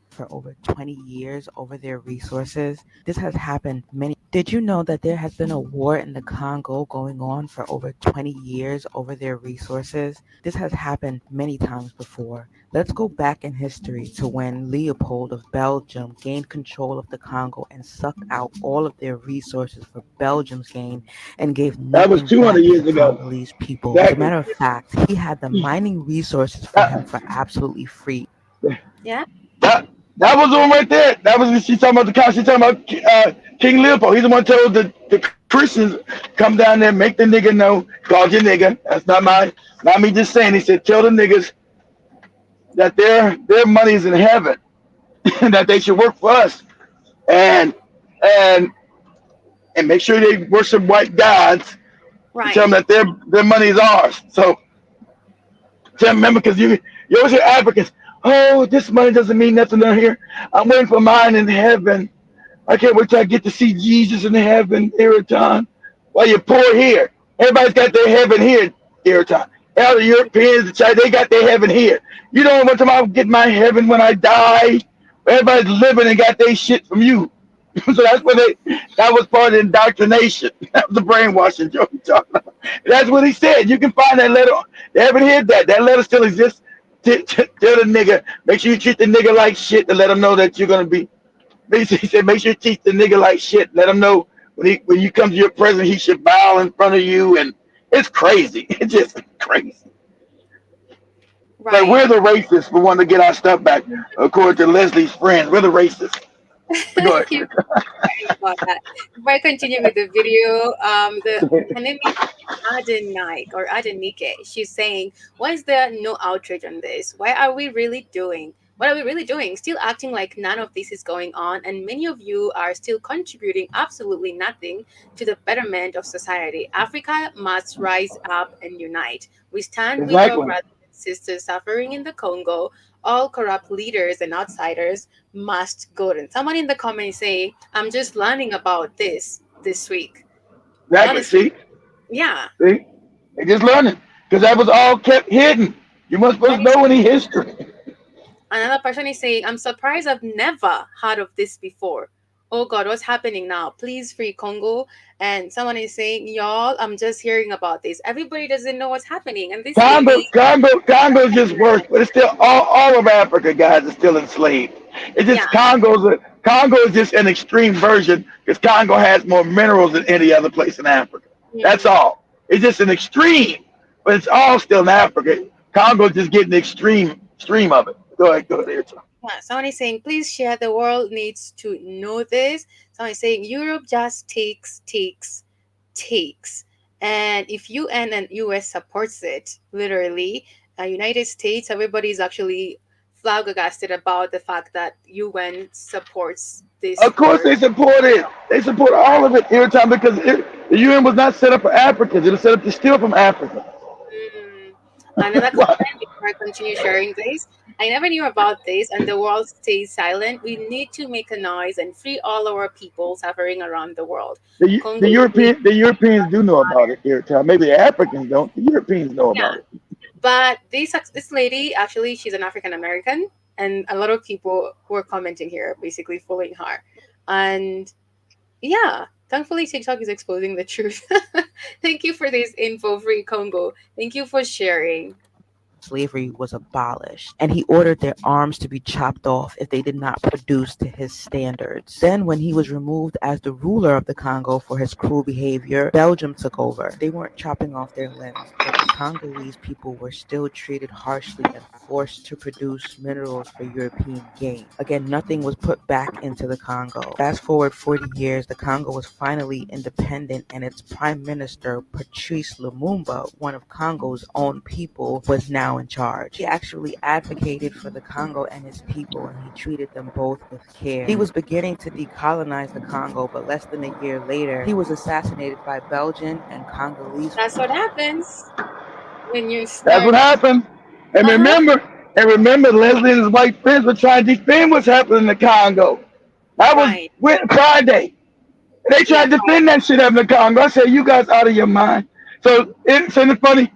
For over 20 years over their resources. This has happened many. Did you know that there has been a war in the Congo going on for over 20 years over their resources? This has happened many times before. Let's go back in history to when Leopold of Belgium gained control of the Congo and sucked out all of their resources for Belgium's gain and gave That was nothing 200 back to the years ago. Congolese people. As a Exactly. matter of fact, he had the mining resources for him That, for absolutely free. Yeah. that was the one right there. That was she talking about the cow. She talking about King Leopold. He's the one told the Christians come down there, make the nigga know, called you nigga. That's not me just saying. He said, tell the niggas that their money is in heaven and that they should work for us and and and make sure they worship white gods and tell them Right. that their money is ours. So tell them, remember, because you always hear Africans, oh, this money doesn't mean nothing down here. I'm waiting for mine in heaven. I can't wait till I get to see Jesus in heaven, Iraton. While you're poor here. Everybody's got their heaven here, Iraton. All the Europeans, the Chinese, they got their heaven here. You don't want to get my heaven when I die. Everybody's living and got their shit from you. So that was part of the indoctrination. That was the brainwashing Joe talking about. That's what he said. You can find that letter. They haven't hid that. That letter still exists. Tell the nigga, make sure you treat the nigga like shit to let him know that you're gonna be. Basically, he said, make sure you teach the nigga like shit. Let him know when you come to your presence, he should bow in front of you. And it's crazy. It's just crazy. Like Right. we're the racists for wanting to get our stuff back, according to Leslie's friends. We're the racists. Go Thank you ahead. for sharing about that. Before I continue with the video, the her name is Adenike or Adenike. She's saying, "Why is there no outrage on this? Why are we really doing? What are we really doing? Still acting like none of this is going on, and many of you are still contributing absolutely nothing to the betterment of society. Africa must rise up and unite. We stand with our Exactly. brothers and sisters suffering in the Congo. All corrupt leaders and outsiders must go." And someone in the comments say, "I'm just learning about this week." Exactly. Honestly, See? yeah. See? They just learning. Because that was all kept hidden. You must Someone supposed to is know any history. Another person is saying, "I'm surprised I've never heard of this before. Oh God, what's happening now? Please free Congo." And someone is saying, "Y'all, I'm just hearing about this. Everybody doesn't know what's happening." And this Congo, lady, Congo, Congo's just worse, but it's still all of Africa, guys, is still enslaved. It's yeah. just Congo is just an extreme version because Congo has more minerals than any other place in Africa. That's Mhm. all. It's just an extreme, but it's all still in Africa. Congo's just getting the extreme of it. Go ahead, Ayrton. Yeah, someone is saying, "Please share. The world needs to know this." Someone is saying, "Europe just takes. And if UN and US supports it, literally, United States, everybody is actually flabbergasted about the fact that UN supports this Of course, war." they support it. They support all of it every time because the UN was not set up for Africans. It was set up to steal from Africa. Mm. Another comment before I continue sharing this. "I never knew about this, and the world stays silent. We need to make a noise and free all our people suffering around the world. The Congo needs Europeans do know about it here, Tom. Maybe the Africans don't. The Europeans know yeah." about it. But this lady, actually, she's an African American, and a lot of people who are commenting here are basically following her. And yeah, thankfully TikTok is exposing the truth. Thank you for this info, Free Congo. Thank you for sharing. slavery was abolished, and he ordered their arms to be chopped off if they did not produce to his standards. Then, when he was removed as the ruler of the Congo for his cruel behavior, Belgium took over. They weren't chopping off their limbs, but the Congolese people were still treated harshly and forced to produce minerals for European gain. Again, nothing was put back into the Congo. Fast forward 40 years, the Congo was finally independent, and its prime minister, Patrice Lumumba, one of Congo's own people, was now in charge. He actually advocated for the Congo and his people, and he treated them both with care. He was beginning to decolonize the Congo, but less than a year later, he was assassinated by Belgian and Congolese. That's what happens when you That's what start. happened. And Uh-huh. remember, Leslie and his white friends were trying to defend what's happening in the Congo. That was Right. Friday. They Yeah, tried to defend that shit up in the Congo. I said, you guys out of your mind. It's funny.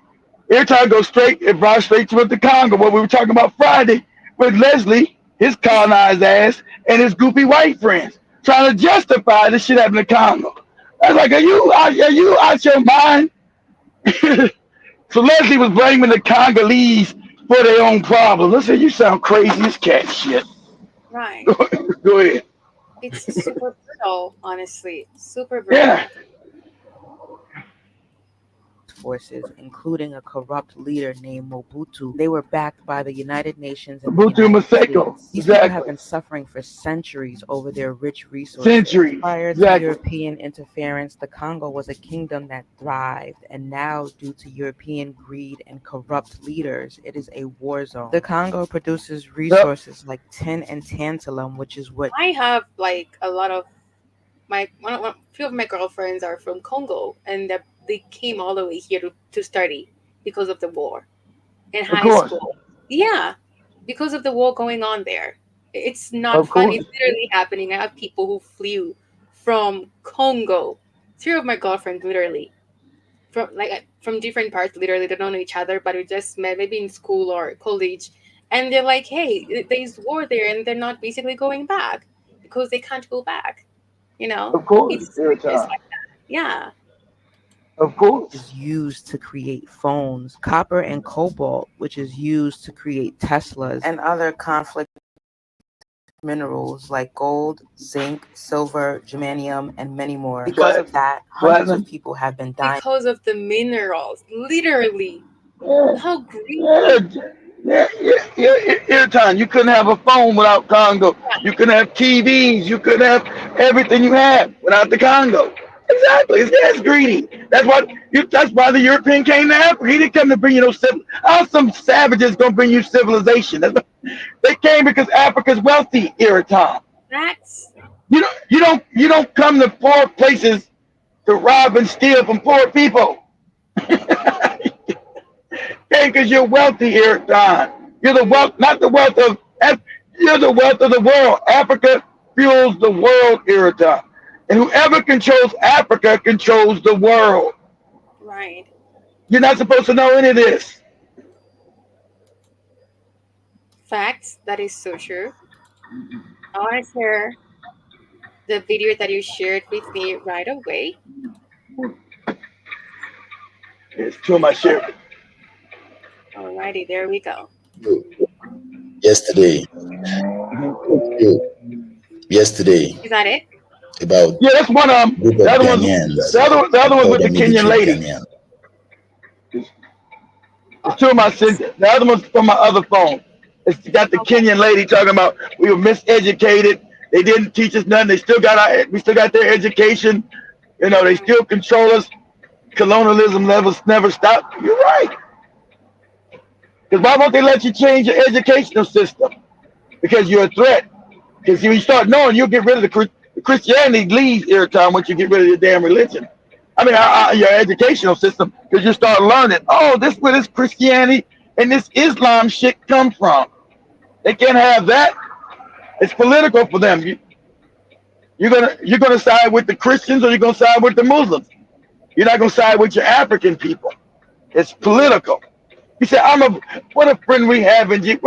Every time I go straight, it brought straight to the Congo. What we were talking about Friday with Leslie, his colonized ass, and his goofy white friends trying to justify the shit happening in the Congo. I was like, are you out your mind? So Leslie was blaming the Congolese for their own problems. I said, you sound crazy as cat shit. right. Go ahead. It's super brutal, honestly. Super Yeah. brutal. Forces, including a corrupt leader named Mobutu. They were backed by the United Nations and the Butu United Maseko. States. These people have Exactly. been suffering for centuries over their rich resources. Centuries. Prior to Exactly. European interference, the Congo was a kingdom that thrived, and now, due to European greed and corrupt leaders, it is a war zone. The Congo produces Yep. resources like tin and tantalum, which is what I have like a lot of a few of my girlfriends are from Congo, and they came all the way here to study because of the war in Of high course. school. Yeah, because of the war going on there. It's not Of fun. course. It's literally happening. I have people who flew from Congo. Three of my girlfriends literally from different parts. Literally, they don't know each other, but we just met maybe in school or college, and they're like, "Hey, there's war there," and they're not basically going back because they can't go back. You know, Of course. it's Every serious time. like that. Yeah, Of course. is used to create phones, copper and cobalt, which is used to create Teslas, and other conflict minerals like gold, zinc, silver, germanium, and many more. Because of that, hundreds of Platinum. people have been dying. because of the minerals. Literally, Yeah. how Yeah. greedy. Every time. You couldn't have a phone without Congo. You couldn't have TVs. You couldn't have everything you had without the Congo. Exactly. It's greedy. That's why the European came to Africa. He didn't come to bring you no civil. How some savages gonna bring you civilization? They came because Africa's wealthy, Iratom. Facts. You don't come to poor places to rob and steal from poor people. Okay, because you're wealthy, Iratom. You're the wealth, not the wealth of you're the wealth of the world. Africa fuels the world, Iratom. And whoever controls Africa controls the world. Right. You're not supposed to know any of this. Facts. That is so true. I want to share the video that you shared with me right away. It's too much shit. Alrighty, there we go. Yesterday, yesterday Is that it? about Yeah, that's one of them. group The of other one's Ghanaians, the other one's called with the the Kenyan military lady. Ghanaian. It's two of my sisters. The other one's from my other phone. It's got the Okay. Kenyan lady talking about we were miseducated. They didn't teach us nothing. We still got their education. They Mm-hmm. still control us. Colonialism levels never stop. You're right. Because why won't they let you change your educational system? Because you're a threat. Because when you start knowing, you'll get rid of the Christianity leaves every time once you get rid of your damn religion. I mean, Right. your educational system, because you start learning, oh, this where this Christianity and this Islam shit come from. They can't have that. It's political for them. You're gonna side with the Christians or you're gonna side with the Muslims. You're not gonna side with your African people. It's Mm-hmm. political. He said, what a friend we have in Jesus.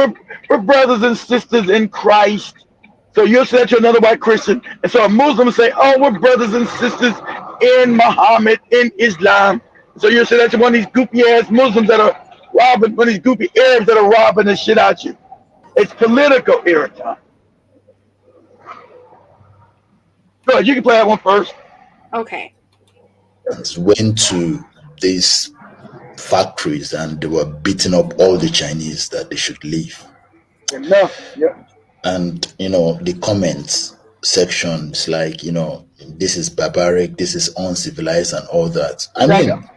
We're brothers and sisters in Christ. So you'll say that to another white Christian. And so a Muslim will say, oh, we're brothers and sisters in Muhammad, in Islam. So you'll say that to one of these goofy ass Muslims that are robbing when these goofy Arabs that are robbing the shit out you. It's political, Erica. Go ahead, you can play that one first. Okay. Went to these factories and they were beating up all the Chinese that they should leave. Enough. Yeah. And the comments sections like, this is barbaric, this is uncivilized, and all that. I Exactly. mean,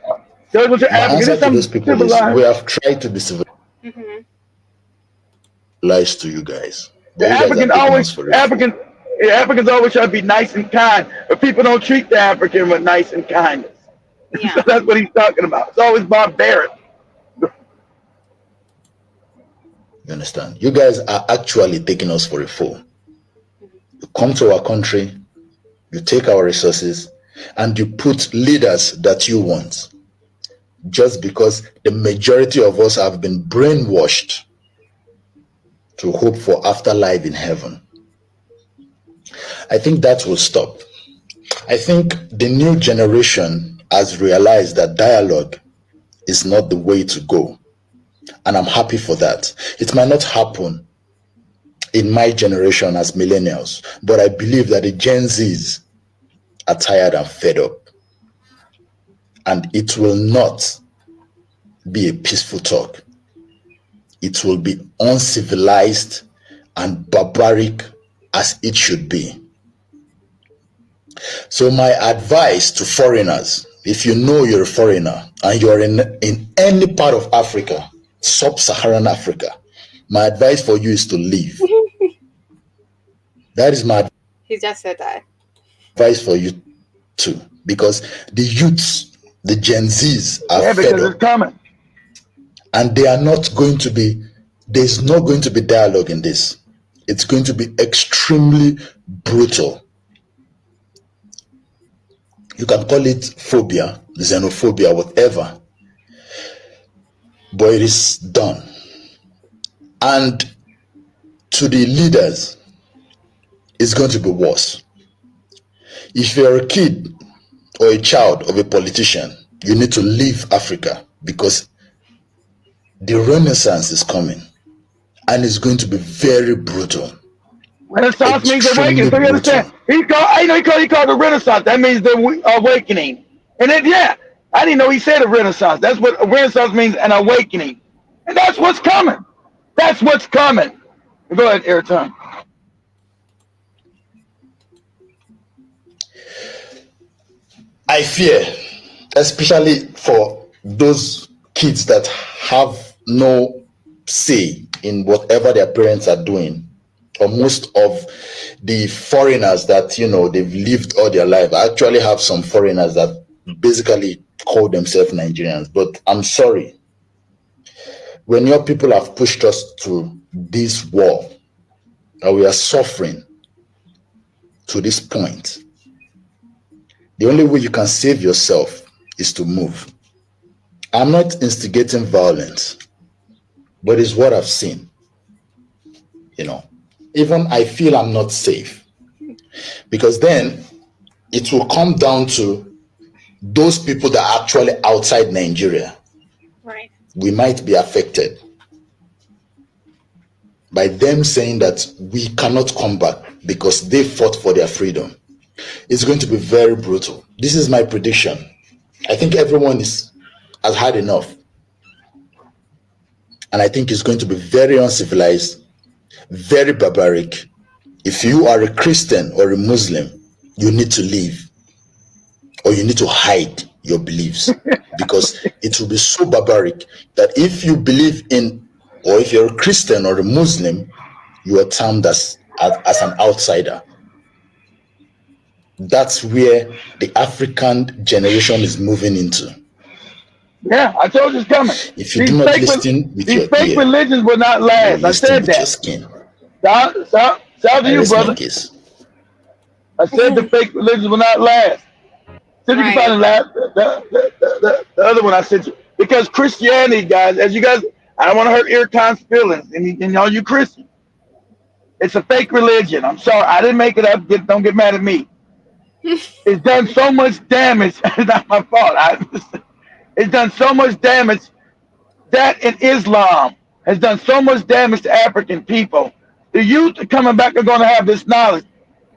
Those with your my African, answer there's to those some people is we civilized. have tried to be Mm-hmm. civilized to you guys, The but you guys are African taking always us for a fool. African Africans always try to be nice and kind, but people don't treat the African with nice and kindness. So Yeah. that's what he's talking about. It's always barbaric. You understand? You guys are actually taking us for a fool. You come to our country, you take our resources, and you put leaders that you want just because the majority of us have been brainwashed to hope for afterlife in heaven. I think that will stop. I think the new generation has realized that dialogue is not the way to go. And I'm happy for that. It might not happen in my generation as millennials, but I believe that the Gen Zs are tired and fed up. And it will not be a peaceful talk. It will be uncivilized and barbaric as it should be. So my advice to foreigners, if you know you're a foreigner and you're in any part of Africa, sub-Saharan Africa, my advice for you is to leave. That is my He just said that. advice for you too, because the youths, the Gen Zs are Yeah, fed because it's up coming. and they are not going to be, there's not going to be dialogue in this. It's going to be extremely brutal. You can call it phobia, xenophobia, whatever, but it is done. And to the leaders, it's going to be worse. If you're a kid or a child of a politician, you need to leave Africa because the renaissance is coming and it's going to be very brutal, Renaissance means awakening. extremely So you understand? brutal. He called it Renaissance. That means the awakening. And then yeah, I didn't know he said a Renaissance. That's what a Renaissance means, an awakening. And that's what's coming. That's what's coming. Go ahead, Airtime. I fear, especially for those kids that have no say in whatever their parents are doing, or most of the foreigners that they've lived all their life. I actually have some foreigners that basically call themselves Nigerians, but I'm sorry, when your people have pushed us to this war, and we are suffering to this point, the only way you can save yourself is to move. I'm not instigating violence, but it's what I've seen. Even I feel I'm not safe because then it will come down to those people that are actually outside Nigeria. Right. We might be affected by them saying that we cannot come back because they fought for their freedom. It's going to be very brutal. This is my prediction. I think everyone has had enough. And I think it's going to be very uncivilized, very barbaric. If you are a Christian or a Muslim, you need to leave or you need to hide your beliefs because it will be so barbaric that if you believe in, or if you're a Christian or a Muslim, you are termed as an outsider. That's where the African generation is moving into. Yeah, I told you it's coming. If you do not listen with These your fake ear, religions will not you last. I listen said with your that. skin. Shout to I you, rest my brother. case. I said the fake religions will not last. See if you can find Right. the other one I sent you. Because Christianity, guys, as you guys, I don't want to hurt Airtime's feelings and all you Christians. It's a fake religion. I'm sorry. I didn't make it up. Don't get mad at me. It's done so much damage. It's not my fault. It's done so much damage That and Islam has done so much damage to African people. The youth coming back are going to have this knowledge,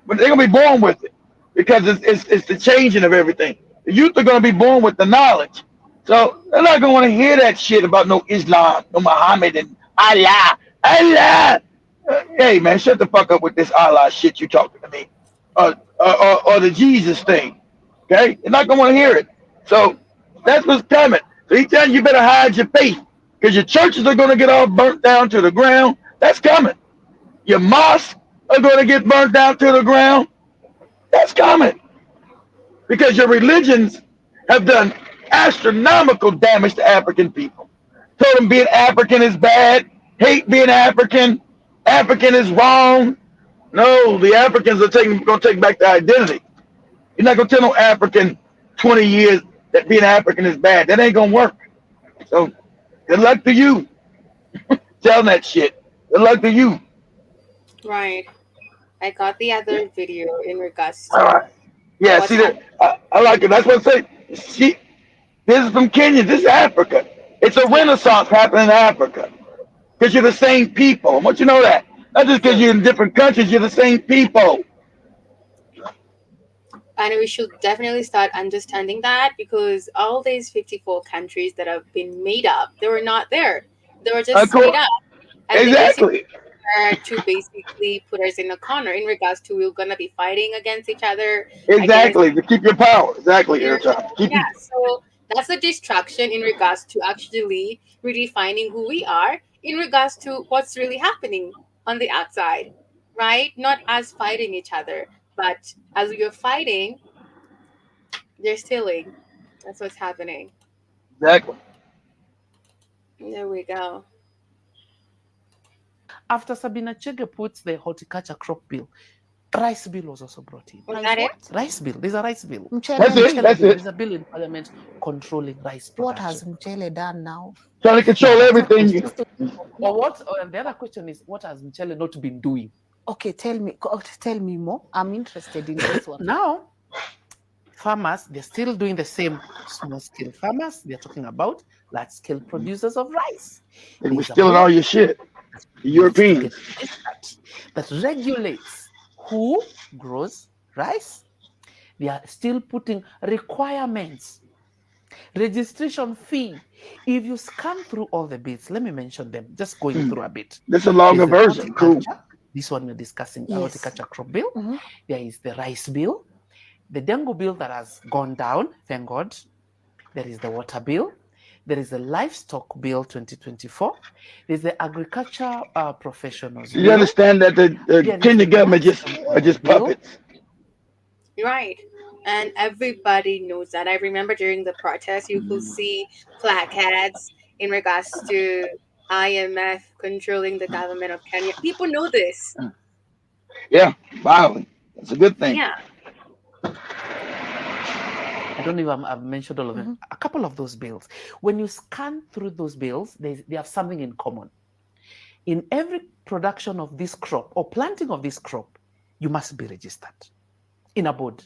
but they're going to be born with it because it's the changing of everything. The youth are going to be born with the knowledge. So they're not going to want to hear that shit about no Islam, no Muhammad, and Allah. Allah! Hey, man, shut the fuck up with this Allah shit you talking to me. Or the Jesus thing. Okay? You're not going to want to hear it. So that's what's coming. So he telling you better hide your faith because your churches are going to get all burnt down to the ground. That's coming. Your mosques are going to get burnt down to the ground. That's coming because your religions have done astronomical damage to African people. Told them being African is bad, hate being African, African is wrong. No, the Africans are going to take back their identity. You're not going to tell no African 20 years that being African is bad. That ain't going to work. So good luck to you. Tell that shit. Good luck to you. Right. I got the other video in regards All to right. Yeah, what's see that? happening. I like it. That's what I say. She, this is from Kenya. This is Africa. It's a Yeah. renaissance happening in Africa because you're the same people. I want you to know that. Not just because you're in different countries, you're the same people. And we should definitely start understanding that because all these 54 countries that have been made up, they were not there. They were Of just made course. up. And they basically Exactly. are to basically put us in a corner in regards to we're gonna be fighting against each other, against Exactly. To keep your power. Exactly, here. Airtime. Keep Yeah, you. so that's a distraction in regards to actually redefining who we are in regards to what's really happening on the outside, right? Not as fighting each other, but as we are fighting, they're stealing. That's what's happening. Exactly. There we go. After Sabina Chege puts the horticulture crop bill, rice bill was also brought in. Was Rice that it? what? Rice bill. There's a rice bill. Mchele That's and it. Mchele beans. That's bill. it. There's a bill in parliament controlling rice What has production. Mchele done now? Trying to Yeah, control that's a everything. question. Just to, Or what? And the other question is, what has Mchele not been doing? okay, tell me more. I'm interested in this one. Now, farmers, they're still doing the same small scale farmers. They're talking about large scale producers of rice. They were There's a stealing all board your shit. that The needs to get Europeans. registered that regulates who grows rice. They are still putting requirements, registration fee. If you scan through all the bits, let me mention them, just going through a bit. This is a longer There's the version. Cool. horticulture, this one we're discussing, a Yes. horticulture crop bill. Mhm. There is the rice bill, the dengue bill that has gone down, thank God. There is the water bill. There is the livestock bill 2024. There's the agriculture professionals You bill. understand that the There is Kenya the government rice just and are oil just bill. puppets. Right. And everybody knows that. I remember during the protest, you could see placards in regards to IMF controlling the government of Kenya. People know this. Yeah, violent. That's a good thing. Yeah. I don't know if I've mentioned all of them. A couple of those bills. When you scan through those bills, they have something in common. In every production of this crop or planting of this crop, you must be registered in a board.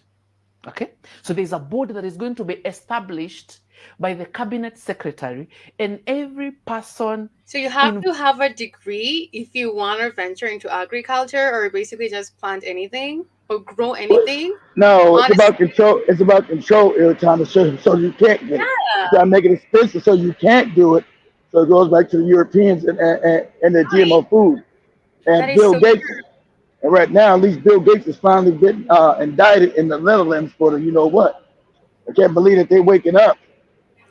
Okay? So there's a board that is going to be established by the cabinet secretary, and every person. So you have to have a degree if you want to venture into agriculture or basically just plant anything or grow anything. No, it's Honestly, about control. It's about control every time, so you can't get it. yeah. You gotta make it expensive so you can't do it. So it goes back to the Europeans and the Right. GMO food That and is Bill so Gates. true. And right now, at least Bill Gates has finally been indicted in the Netherlands for the you know what. I can't believe that they're waking up.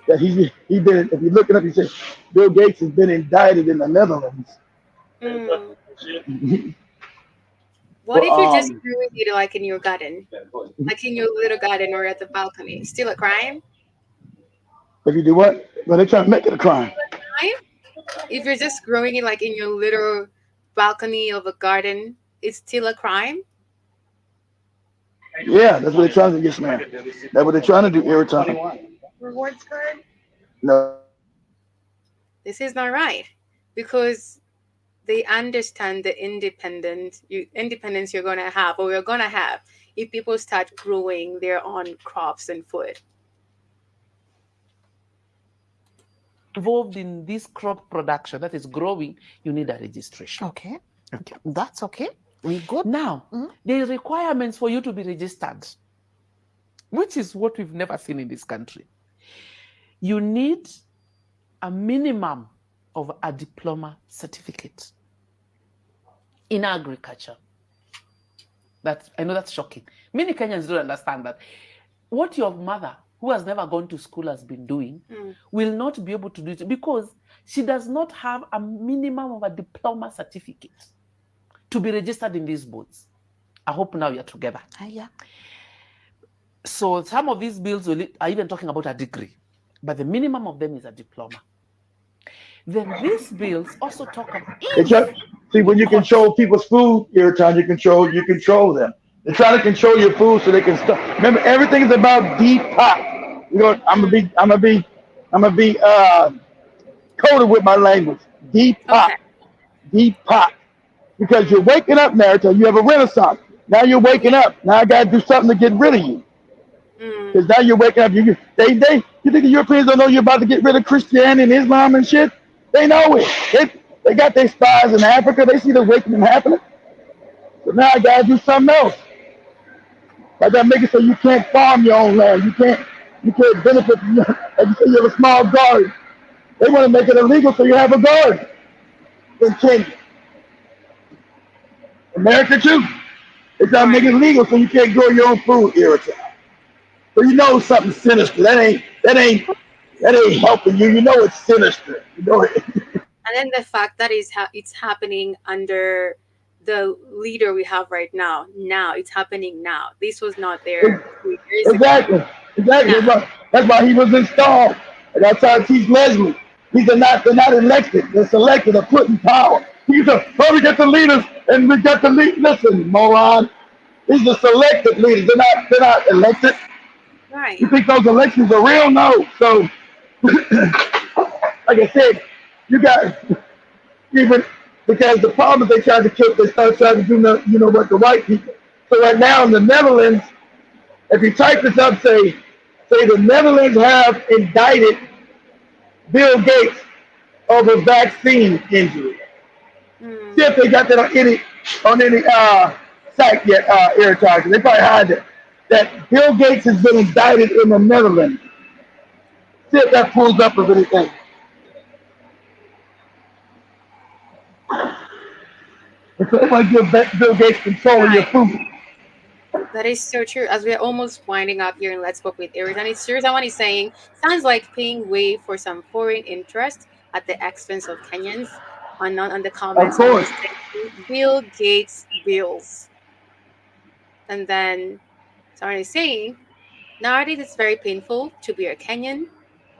That he been. If you look it up, he says Bill Gates has been indicted in the Netherlands. Mm. What For if you're just growing it like in your garden? Like in your little garden or at the balcony? Still a crime? if you do what? Well, they're trying to make it a crime. Crime? If you're just growing it like in your little balcony of a garden, it's still a crime? Yeah, that's what they're trying to do. Yes, man. That's what they're trying to do every time. Rewards card? No. This is not right because they understand the independence you're gonna have or you're gonna have if people start growing their own crops and food. involved in this crop production that is growing, you need a registration. Okay. Okay. That's okay. We good. Now, Mhm. there are requirements for you to be registered, which is what we've never seen in this country. You need a minimum of a diploma certificate in agriculture. I know that's shocking. Many Kenyans don't understand that. What your mother, who has never gone to school, has been doing, will not be able to do it because she does not have a minimum of a diploma certificate to be registered in these boards. I hope now you're together. Yeah. So some of these bills are even talking about a degree, but the minimum of them is a diploma. Then these bills also talk about See, when you control people's food, every time you control them. They're trying to control your food so they can stop. Remember, everything is about depop. You know, I'm gonna be coded with my language. Depop, Okay. depop. Because you're Mm. waking up, Narita. You have a renaissance. Now you're waking up. Now I gotta do something to get rid of you. Mm. Because now you're waking up. You think the Europeans don't know you're about to get rid of Christianity and Islam and shit? They know it. They got their spies in Africa. They see the awakening happening. So now I gotta do something else. I gotta make it so you can't farm your own land. You can't benefit from like you say you have a small garden. They want to make it illegal so you have a garden in Kenya. America too. They try to make it Right. legal so you can't grow your own food here. So you know something sinister. That ain't helping you. You know it's sinister. You know it. And then the fact that it's happening under the leader we have right now. Now it's happening now. This was not there 3 years ago. Exactly. Exactly. Now. That's why he was installed. And I try to teach Leslie. They're not elected. They're selected or put in power. He said, oh, we got the leaders and we got the lead. Listen, moron. These are selected leaders. They're not elected. You Right. think those elections are real? No. So, like I said, you got even because the problem is they start trying to do what the white people. So right now in the Netherlands, if you type this up, say the Netherlands have indicted Bill Gates over vaccine injury. See Mm. if they got that on any site yet, Airtime. They probably hide it. That Bill Gates has been indicted in the Netherlands. See if that pulls up of anything. Because they want to give Bill Gates control of your Right. food. That is so true. As we're almost winding up here in Let's Book with Aries, and it's true. Someone is saying, sounds like paying way for some foreign interest at the expense of Kenyans. And on the Of comments, someone course. is saying, Bill Gates bills. And then someone is saying, nowadays it's very painful to be a Kenyan.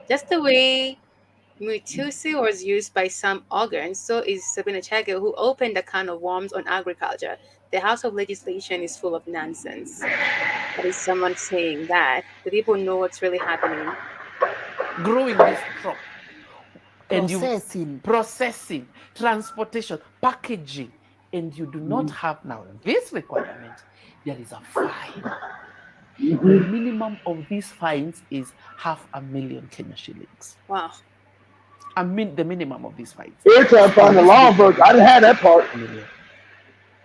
Just the way Mutusi was used by some organs, so is Sabina Chage, who opened a can of worms on agriculture. The House of Legislation is full of nonsense. That is someone saying that. The people know what's really happening. growing this crop and you Processing. processing, transportation, packaging, and you do not have now this requirement, there is a fine. The minimum of these fines is 500,000 Kenya shillings. Wow. The minimum of these fines Airtime for found the this long bill version. I didn't have that part. 500,000.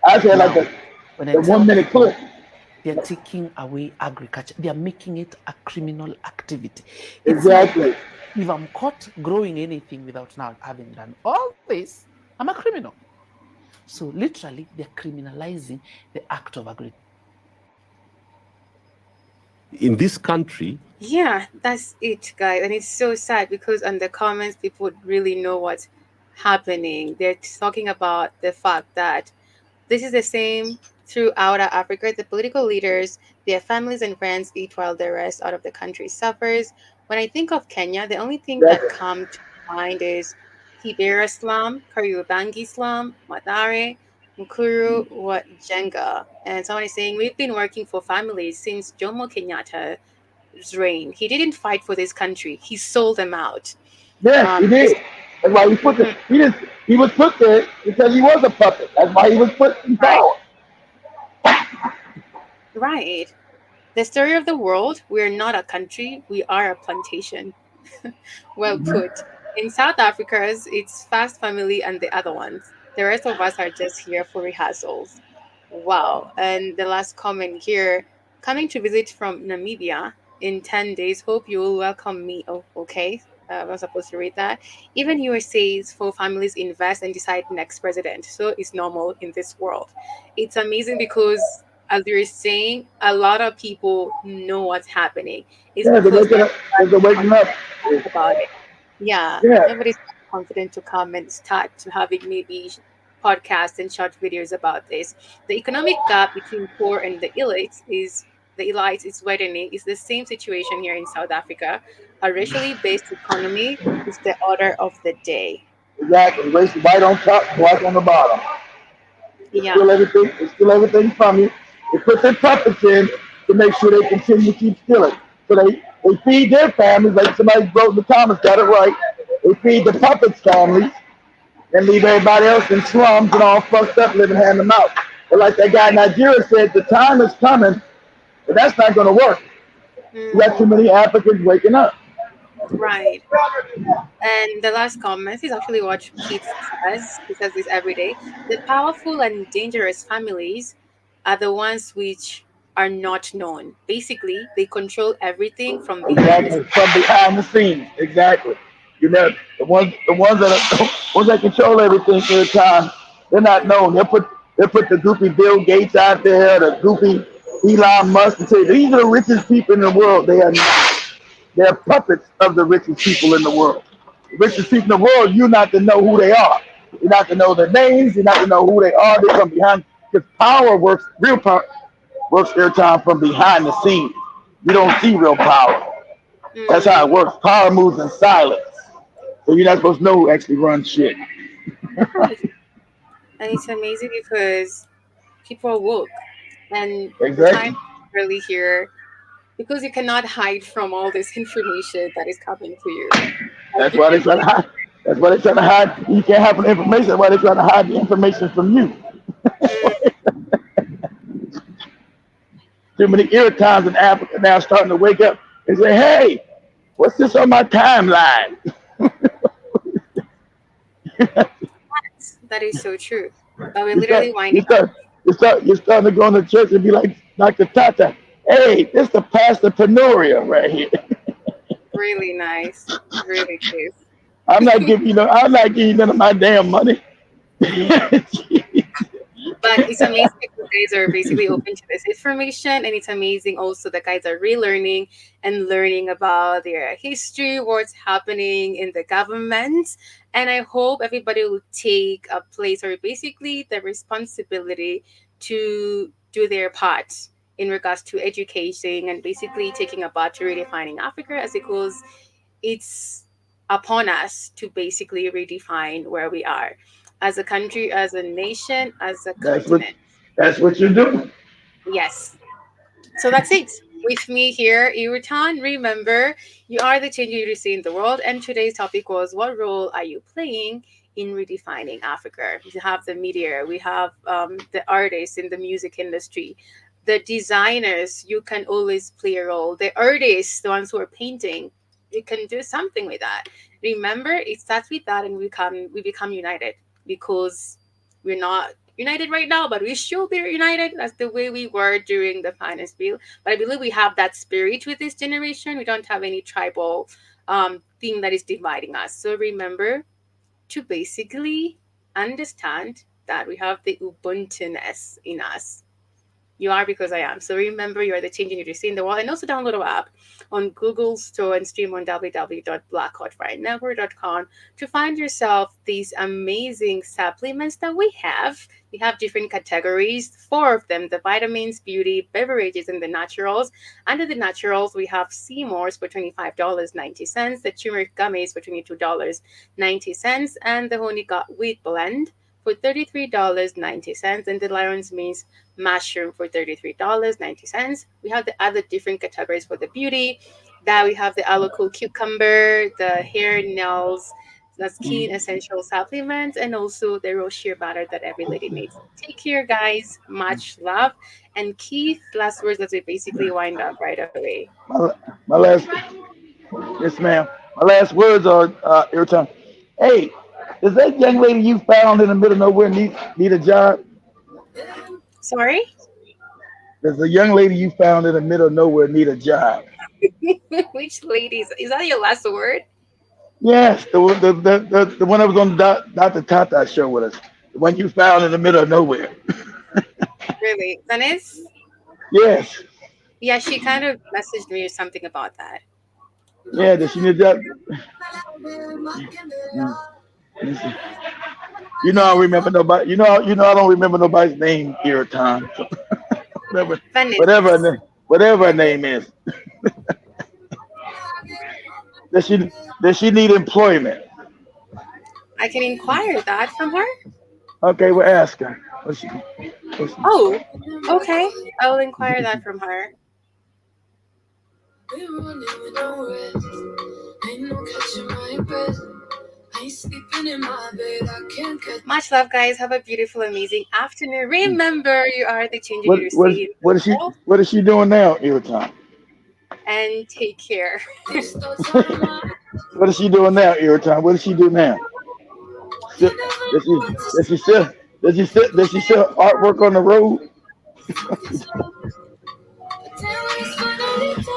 I just had like Now, the, when I the tell 1 minute clip. people they're taking away agriculture, they're making it a criminal activity. It's like Exactly. if I'm caught growing anything without now having done all this, I'm a criminal. So literally, they're criminalizing the act of agriculture. In this country, Yeah, that's it, guys. And it's so sad because on the comments, people really know what's happening. They're talking about the fact that this is the same throughout Africa. The political leaders, their families and friends eat while the rest out of the country suffers. When I think of Kenya, the only thing that Exactly. comes to mind is Kibera slum, Kariobangi slum, Mathare, Mkuru, what Jenga. And someone is saying, we've been working for families since Jomo Kenyatta's reign. He didn't fight for this country. He sold them out. Yes, he This, did. That's why mhm, he was put there because he was a puppet. That's why he was put in right, power. right. The story of the world, we're not a country, we are a plantation. Well put. In South Africa's, it's Fast Family and the other ones. The rest of us are just here for rehearsals. Wow. And the last comment here, coming to visit from Namibia in 10 days. Hope you will welcome me. Oh, okay. I was supposed to read that. Even USA's for families invest and decide next president. So it's normal in this world. It's amazing because, as you're saying, a lot of people know what's happening. It's Yeah, they're because waking up. They're waking up. talk about it. Yeah, Yeah, nobody's confident to come and start to having maybe podcasts and short videos about this. The economic gap between poor and the elites is widening. Is the same situation here in South Africa. A racially based economy is the order of the day. exactly. Race the white on top, black on the bottom. They Yeah. steal everything. They steal everything from you. They put their puppets in to make sure they continue to keep stealing. So they feed their families, like somebody wrote in the comments, got it right. They feed the puppets' families and leave everybody else in slums and all fucked up living hand to mouth. But like that guy in Nigeria said, the time is coming, but that's not going to work. You got too Hmm. many Africans waking up. Right. And the last comment is actually what Keith says. He says this every day. The powerful and dangerous families are the ones which are not known. Basically, they control everything from behind the Exactly. scenes. From behind the scenes. Exactly. You know, the ones that are, ones that control everything for the time, they're not known. They put the goofy Bill Gates out there, the goofy Elon Musk, and say these are the richest people in the world. They are not. They're puppets of the richest people in the world. The richest people in the world, you're not to know who they are. You're not to know their names. You're not to know who they are. They come behind. Because power works, real power works every time from behind the scenes. You don't see real power. That's how it Mm, works. Power moves in silence. So you're not supposed to know who actually runs shit. right. And it's amazing because people are woke and the time Exactly. is really here because you cannot hide from all this information that is coming to you. Like That's you why they can try to hide. That's why they try to hide. You can't have the information. That's why they try to hide the information from you. mm, Too many irritants in Africa now starting to wake up and say, "Hey, what's this on my timeline?" that is so true. But we're you start, literally you winding up. start, you're starting to go into church and be like Dr. Tata. Hey, this the pastorpreneuria right here. Really nice. Really nice. I'm not giving you none of my damn money. But it's amazing because guys are basically open to this information, and it's amazing also that guys are relearning and learning about their history, what's happening in the government. And I hope everybody will take a place or basically the responsibility to do their part in regards to educating and basically taking a part to redefining Africa as it goes. It's upon us to basically redefine where we are as a country, as a nation, as a that's what continent. that's what you're doing. Yes. So that's it. With me here, Irutan. Remember, you are the change you see in the world. And today's topic was, what role are you playing in redefining Africa? We have the media, we have the artists in the music industry, the designers. You can always play a role. The artists, the ones who are painting, you can do something with that. Remember, it starts with that, and we become united because we're not united right now, but we should be united. That's the way we were during the finance bill. But I believe we have that spirit with this generation. We don't have any tribal thing that is dividing us. So remember to basically understand that we have the Ubuntu-ness in us. You are because I am. So remember, you are the change you need to see in the world. And also download our app on Google Store and stream on www.blackhotfirenetwork.com to find yourself these amazing supplements that we have. We have different categories, four of them: the vitamins, beauty, beverages, and the naturals. Under the naturals, we have Seymour's for $25.90, the turmeric gummies for $22.90, and the honey got wheat blend for $33.90, and the lion's mane mushroom for $33.90. We have the other different categories for the beauty. That we have the aloe cool cucumber, the hair, nails, the skin essential supplements, and also the rose sheer butter that every lady needs. Take care, guys. Much love. And Keith, last words as we basically wind up right away. My, my last, yes, ma'am. My last words are every time. Hey, does that young lady you found in the middle of nowhere need a job? Sorry? Does the young lady you found in the middle of nowhere need a job? Which ladies? Is that your last word? Yes, the one that was on the Dr. Tata show with us. The one you found in the middle of nowhere. Really? Venice? Yes. Yeah, she kind of messaged me or something about that. Yeah, does she need a job? Mm. Listen, you know I don't remember nobody. You know I don't remember nobody's name here, Tom. So whatever, whatever, her Venice. whatever her name is. Does she need employment? I can inquire that from her. Okay, we'll ask her. What's she, Oh, okay. I will inquire that from her. Much love, guys. Have a beautiful, amazing afternoon. Remember, you are the change you need to see in the world. what is she doing now, here, Tom? And take care. What is she doing now, here, Tom? What does she do now? Still, does she still artwork on the road?